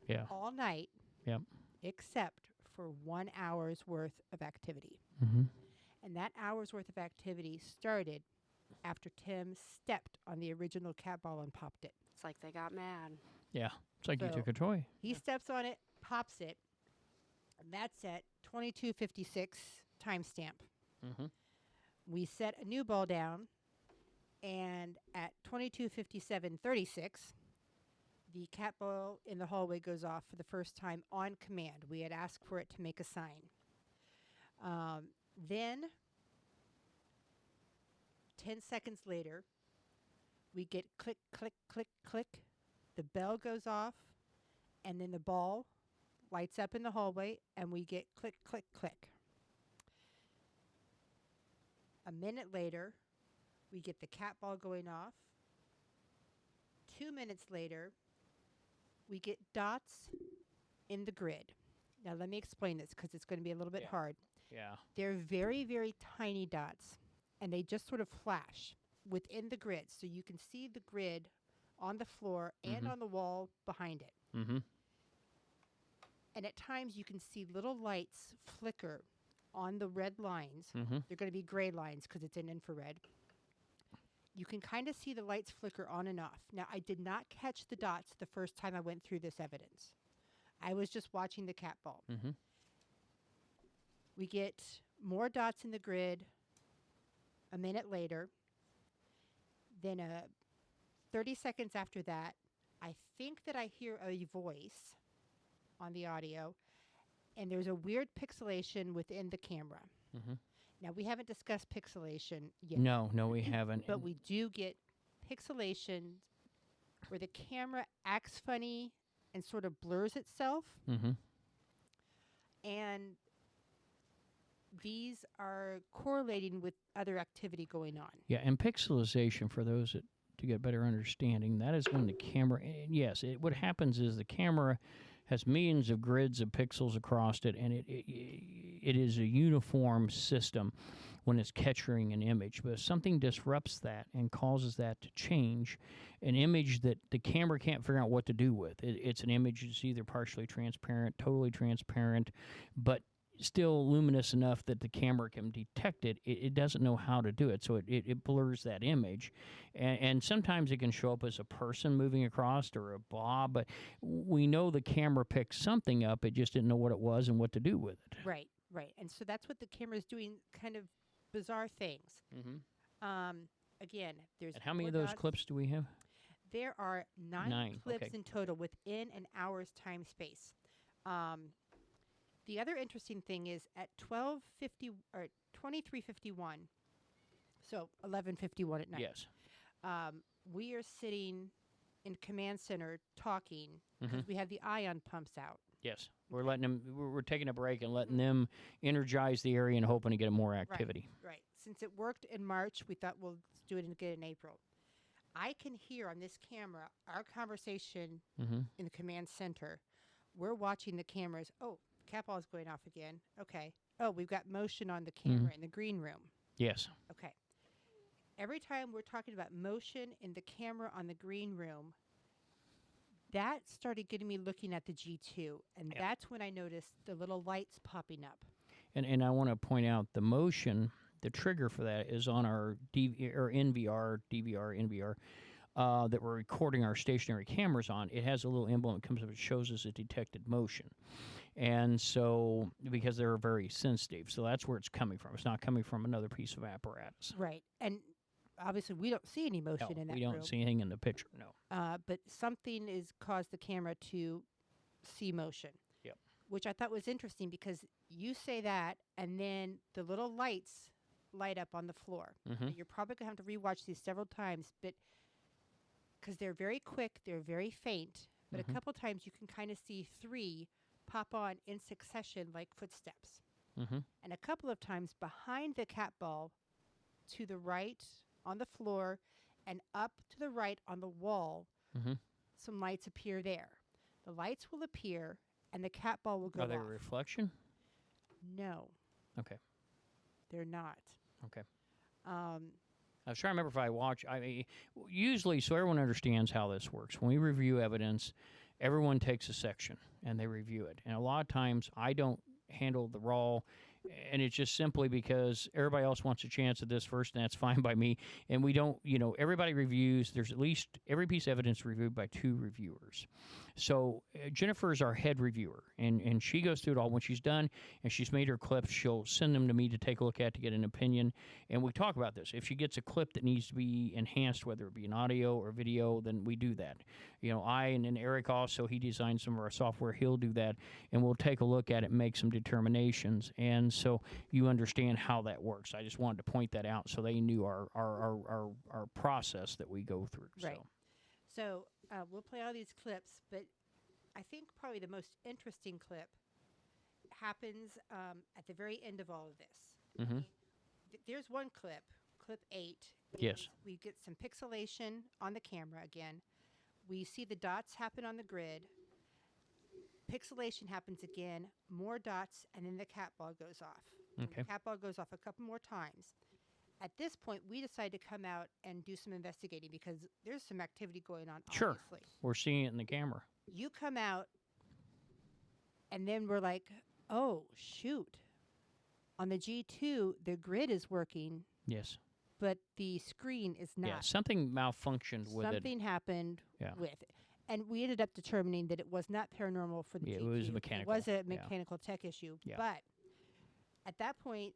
Yeah. all night. Yep. Except for 1 hour's worth of activity. Mm-hmm. And that hour's worth of activity started after Tim stepped on the original cat ball and popped it. It's like they got mad. Yeah. It's like you So- took a toy. He steps on it, pops it, and that's at 22:56 timestamp. Mm-hmm. We set a new ball down, and at 22:57:36, the cat ball in the hallway goes off for the first time on command. We had asked for it to make a sign. Then, 10 seconds later, we get click, click, click, click. The bell goes off, and then the ball lights up in the hallway, and we get click, click, click. A minute later, we get the cat ball going off. 2 minutes later, we get dots in the grid. Now, let me explain this because it's going to be a little bit Yeah. hard. Yeah. They're very, very tiny dots, and they just sort of flash within the grid. So you can see the grid on the floor and Mhm. on the wall behind it. Mm-hmm. And at times you can see little lights flicker on the red lines. Mm-hmm. They're going to be gray lines because it's in infrared. You can kind of see the lights flicker on and off. Now, I did not catch the dots the first time I went through this evidence. I was just watching the cat ball. Mm-hmm. We get more dots in the grid a minute later. Then 30 seconds after that, I think that I hear a voice on the audio, and there's a weird pixelation within the camera. Mm-hmm. Now, we haven't discussed pixelation yet, No, we haven't. but we do get pixelation where the camera acts funny and sort of blurs itself. Mm-hmm. And these are correlating with other activity going on. Yeah, and pixelization, for those that to get better understanding, that is when the camera. Yes, what happens is the camera has millions of grids of pixels across it, and it is a uniform system when it's capturing an image. But if something disrupts that and causes that to change, an image that the camera can't figure out what to do with, it's an image that's either partially transparent, totally transparent, but still luminous enough that the camera can detect it. It doesn't know how to do it, so it blurs that image. And sometimes it can show up as a person moving across or a blob, but we know the camera picked something up. It just didn't know what it was and what to do with it. Right, right. And so that's what the camera is doing, kind of bizarre things. Mm-hmm. Again, there's And how many four of those dots. clips do we have? There are 9 clips okay. in total within an hour's time space. The other interesting thing is at 12:50 or 23:51, so 11:51 at night. Yes. We are sitting in command center talking because Mhm. we have the ion pumps out. Yes. We're letting them. We're taking a break and letting them energize the area and hoping to get more activity. Right. Since it worked in March, we thought we'll do it again in April. I can hear on this camera our conversation Mm-hmm. in the command center. We're watching the cameras. Oh, cat ball is going off again. Okay. Oh, we've got motion on the camera in the green room. Yes. Okay. Every time we're talking about motion in the camera on the green room, that started getting me looking at the G2. And Yeah. that's when I noticed the little lights popping up. And I want to point out the motion. The trigger for that is on our NVR, that we're recording our stationary cameras on, it has a little emblem that comes up. It shows us a detected motion. And so, because they're very sensitive, so that's where it's coming from. It's not coming from another piece of apparatus. Right. And obviously, we don't see any motion No, in that we don't room. see anything in the picture, no. But something is caused the camera to see motion. Yep. Which I thought was interesting because you say that, and then the little lights light up on the floor. Mm-hmm. You're probably going to have to rewatch these several times, but because they're very quick, they're very faint, but Mm-hmm. a couple times you can kind of see 3 pop on in succession like footsteps. Mm-hmm. And a couple of times behind the cat ball to the right on the floor and up to the right on the wall, Mm-hmm. some lights appear there. The lights will appear and the cat ball will go Are they a off. reflection? No, Okay. they're not. Okay. Um, I was trying to remember if I watch. I mean, usually, so everyone understands how this works. When we review evidence, everyone takes a section and they review it. And a lot of times, I don't handle the raw, and it's just simply because everybody else wants a chance at this first, and that's fine by me. And we don't, everybody reviews. There's at least every piece of evidence reviewed by 2 reviewers. So Jennifer is our head reviewer, and she goes through it all. When she's done and she's made her clips, she'll send them to me to take a look at to get an opinion. And we talk about this. If she gets a clip that needs to be enhanced, whether it be an audio or video, then we do that. And then Eric also, he designs some of our software. He'll do that, and we'll take a look at it and make some determinations. And so you understand how that works. I just wanted to point that out so they knew our process that we go through. Right. So we'll play all these clips, but I think probably the most interesting clip happens at the very end of all of this. Mm-hmm. There's one clip, clip 8. Yes. We get some pixelation on the camera again. We see the dots happen on the grid. Pixelation happens again, more dots, and then the cat ball goes off. And Okay. the cat ball goes off a couple more times. At this point, we decide to come out and do some investigating because there's some activity going on, Sure. obviously. We're seeing it in the camera. You come out, and then we're like, oh, shoot. On the G2, the grid is working, Yes. but the screen is not. Yeah, something malfunctioned with it. Something happened Yeah. with it. And we ended up determining that it was not paranormal for the Yeah, it G2. was mechanical. It was a Yeah. mechanical tech issue. Yeah. But at that point,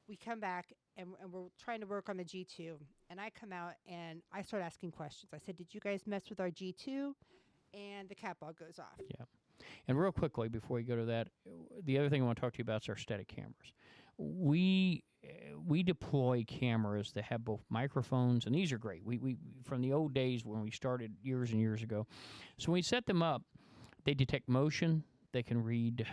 we come back and we're trying to work on the G2. And I come out and I start asking questions. I said, did you guys mess with our G2? And the cat ball goes off. Yeah. And real quickly, before we go to that, the other thing I want to talk to you about is our static cameras. We deploy cameras that have both microphones, and these are great. We from the old days when we started years and years ago. So when we set them up, they detect motion. They can read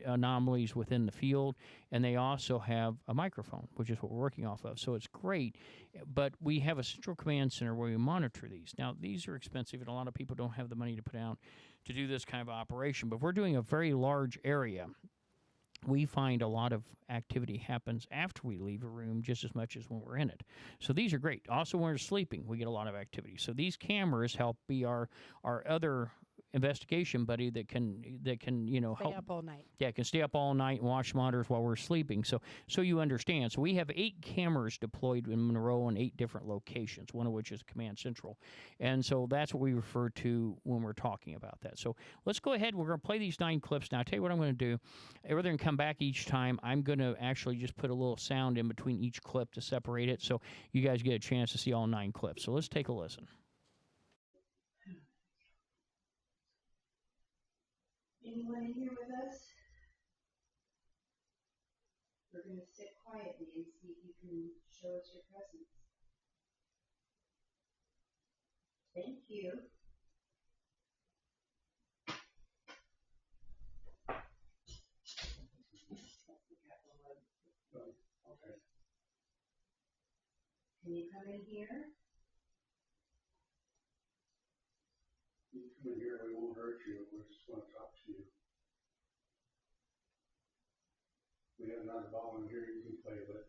anomalies within the field, and they also have a microphone, which is what we're working off of. So it's great, but we have a central command center where we monitor these. Now, these are expensive, and a lot of people don't have the money to put out to do this kind of operation, but if we're doing a very large area, we find a lot of activity happens after we leave a room just as much as when we're in it. So these are great. Also, when we're sleeping, we get a lot of activity. So these cameras help be our other investigation buddy that can Stay help. up all night. Yeah, can stay up all night and watch monitors while we're sleeping. So you understand. So we have 8 cameras deployed in Monroe in 8 different locations, one of which is Command Central. And so that's what we refer to when we're talking about that. So let's go ahead. We're going to play these 9 clips. Now, I'll tell you what I'm going to do. Rather than come back each time, I'm going to actually just put a little sound in between each clip to separate it so you guys get a chance to see all 9 clips. So let's take a listen. Anyone in here with us? We're going to sit quietly and see if you can show us your presence. Thank you. Okay. Can you come in here? You can come in here, we won't hurt you, we just want to talk to you. We have another ball in here you can play with.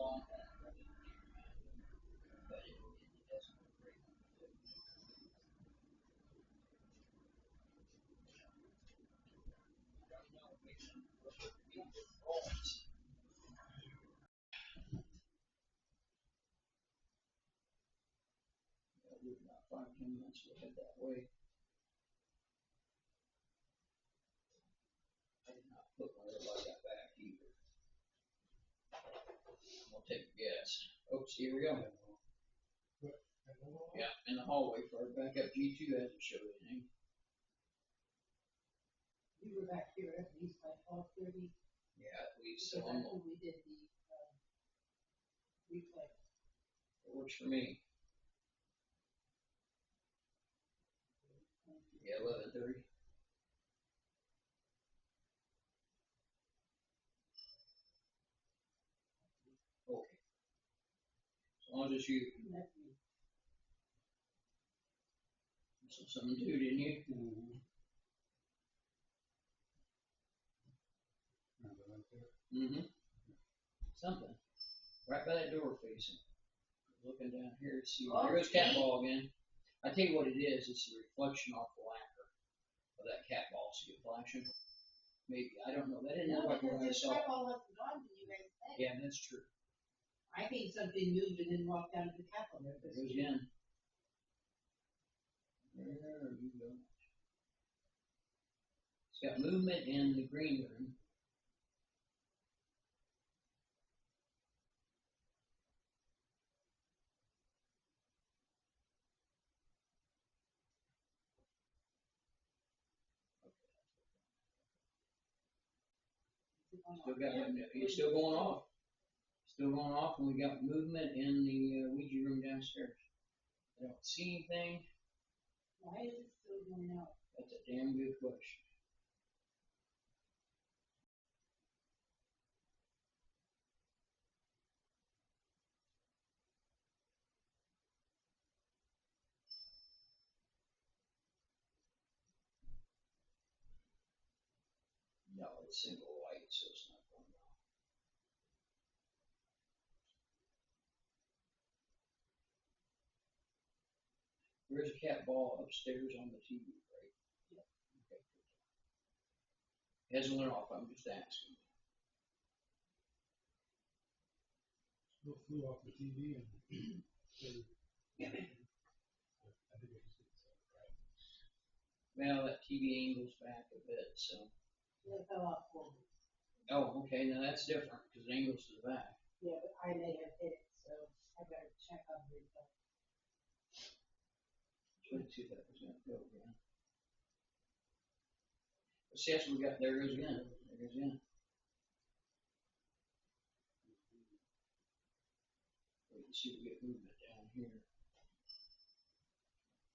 long time. But it doesn't look great. I don't know. Maybe look at the walls. We're about 5-10 minutes. We'll head that way. I did not put my I got back either. We'll take a guess. Oops, here we go. Yeah, in the hallway far back up. G2 hasn't showed anything. We were back here at least by 12:30. Yeah, at least. So So that's when we did the replay. it works for me. Yeah, 11:30. Okay. As long as it's you. That's me. So something to do, didn't you? Mm-hmm. Something. Right by that door facing. Looking down here to see. There goes cat ball again. I tell you what it is. It's the reflection off the lacquer of that cat ball. See it flashing? Maybe. I don't know. That didn't look like what I saw. Cat ball wasn't gone when you guys said. Yeah, that's true. I think something moved and then walked down to the cat ball. There goes again. There you go. It's got movement in the green room. Still got it's still going off. Still going off, and we got movement in the Ouija room downstairs. I don't see anything. Why is it still going out? That's a damn good question. No, it's single light, so it's not going off. There's a cat ball upstairs on the TV, right? Yeah. Okay. It hasn't went off. I'm just asking. It flew off the TV and Yeah. Well, that TV angles back a bit, so. It fell off forward. Oh, okay. Now that's different because it angles to the back. Yeah, but I may have hit it, so I better check on the replay. Trying to see if that was going to go again. Let's see, that's what we got. There goes again. There goes again. Wait and see if we get movement down here.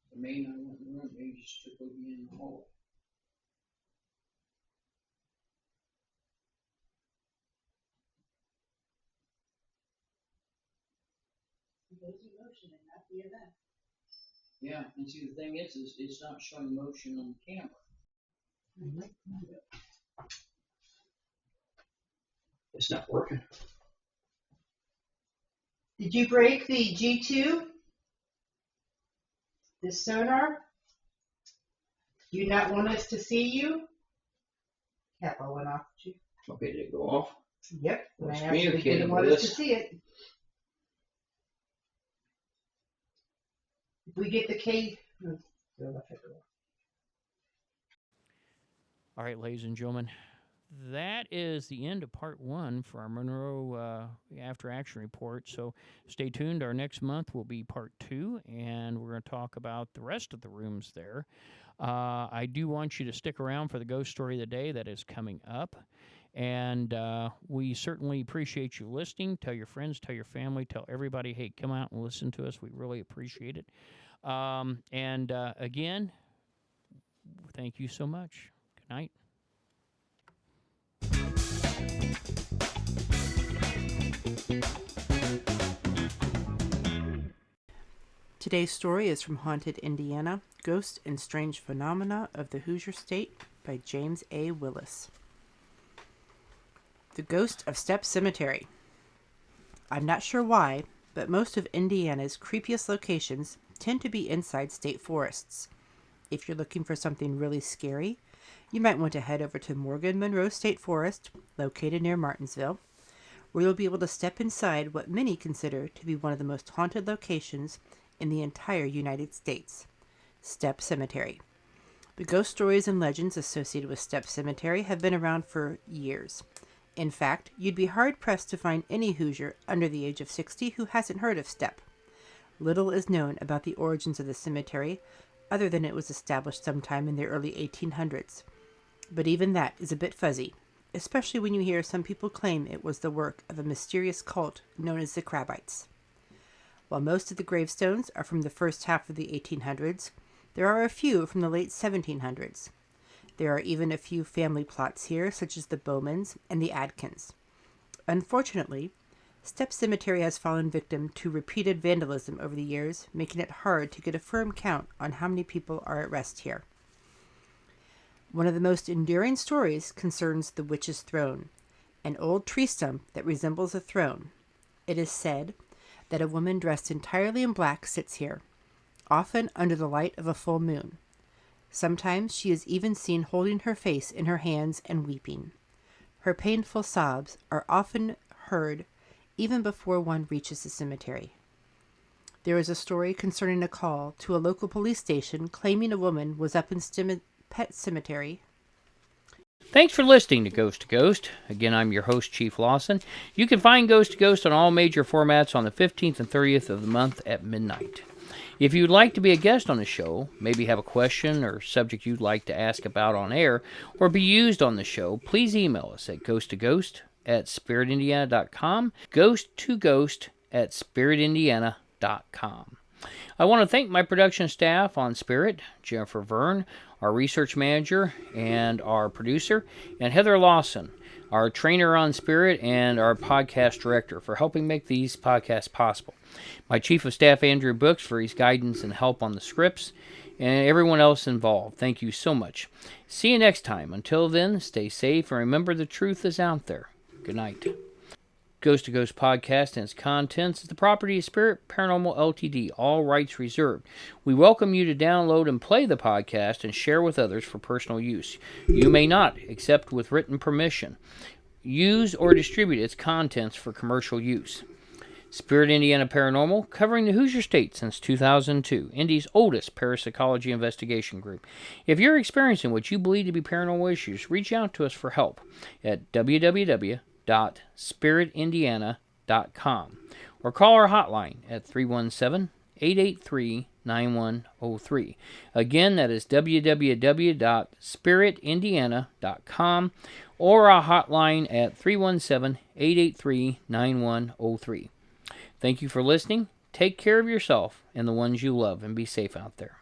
The main I went in the room, they just strictly be in the hallway. Those are motion and not the event. Yeah, and see the thing is it's not showing motion on the camera. It's not working. Did you break the G2? The sonar? Do you not want us to see you? Cat ball went off. Okay, did it go off? Yep. Well, it's I actually communicating didn't want with us to us. see it. If we get the case. All right, ladies and gentlemen, that is the end of part one for our Monroe After Action Report. So stay tuned. Our next month will be part two, and we're going to talk about the rest of the rooms there. I do want you to stick around for the ghost story of the day that is coming up. And we certainly appreciate you listening. Tell your friends, tell your family, tell everybody, hey, come out and listen to us. We really appreciate it. Again, thank you so much. Good night. Today's story is from Haunted Indiana, Ghosts and Strange Phenomena of the Hoosier State by James A. Willis. The Ghost of Step Cemetery. I'm not sure why, but most of Indiana's creepiest locations tend to be inside state forests. If you're looking for something really scary, you might want to head over to Monroe State Forest, located near Martinsville, where you'll be able to step inside what many consider to be one of the most haunted locations in the entire United States, Steppe Cemetery. The ghost stories and legends associated with Steppe Cemetery have been around for years. In fact, you'd be hard-pressed to find any Hoosier under the age of 60 who hasn't heard of Steppe. Little is known about the origins of the cemetery, other than it was established sometime in the early 1800s. But even that is a bit fuzzy, especially when you hear some people claim it was the work of a mysterious cult known as the Crabbites. While most of the gravestones are from the first half of the 1800s, there are a few from the late 1700s. There are even a few family plots here, such as the Bowmans and the Adkins. Unfortunately, Steppe Cemetery has fallen victim to repeated vandalism over the years, making it hard to get a firm count on how many people are at rest here. One of the most enduring stories concerns the witch's throne, an old tree stump that resembles a throne. It is said that a woman dressed entirely in black sits here, often under the light of a full moon. Sometimes she is even seen holding her face in her hands and weeping. Her painful sobs are often heard even before one reaches the cemetery. There is a story concerning a call to a local police station claiming a woman was up in Pet Cemetery. Thanks for listening to Ghost. Again, I'm your host, Chief Lawson. You can find Ghost on all major formats on the 15th and 30th of the month at midnight. If you'd like to be a guest on the show, maybe have a question or subject you'd like to ask about on air or be used on the show, please email us at ghosttoghost@spiritindiana.com, ghosttoghost@spiritindiana.com. I want to thank my production staff on Spirit, Jennifer Verne, our research manager and our producer, and Heather Lawson, our trainer on Spirit and our podcast director, for helping make these podcasts possible. My chief of staff, Andrew Brooks, for his guidance and help on the scripts, and everyone else involved. Thank you so much. See you next time. Until then, stay safe and remember the truth is out there. Good night. Ghost to Ghost podcast and its contents is the property of Spirit Paranormal Ltd. All rights reserved. We welcome you to download and play the podcast and share with others for personal use. You may not, except with written permission, use or distribute its contents for commercial use. Spirit Indiana Paranormal, covering the Hoosier State since 2002, Indy's oldest parapsychology investigation group. If you're experiencing what you believe to be paranormal issues, reach out to us for help at www.spiritindiana.com or call our hotline at 317-883-9103. Again, that is www.spiritindiana.com or our hotline at 317-883-9103. Thank you for listening. Take care of yourself and the ones you love, and be safe out there.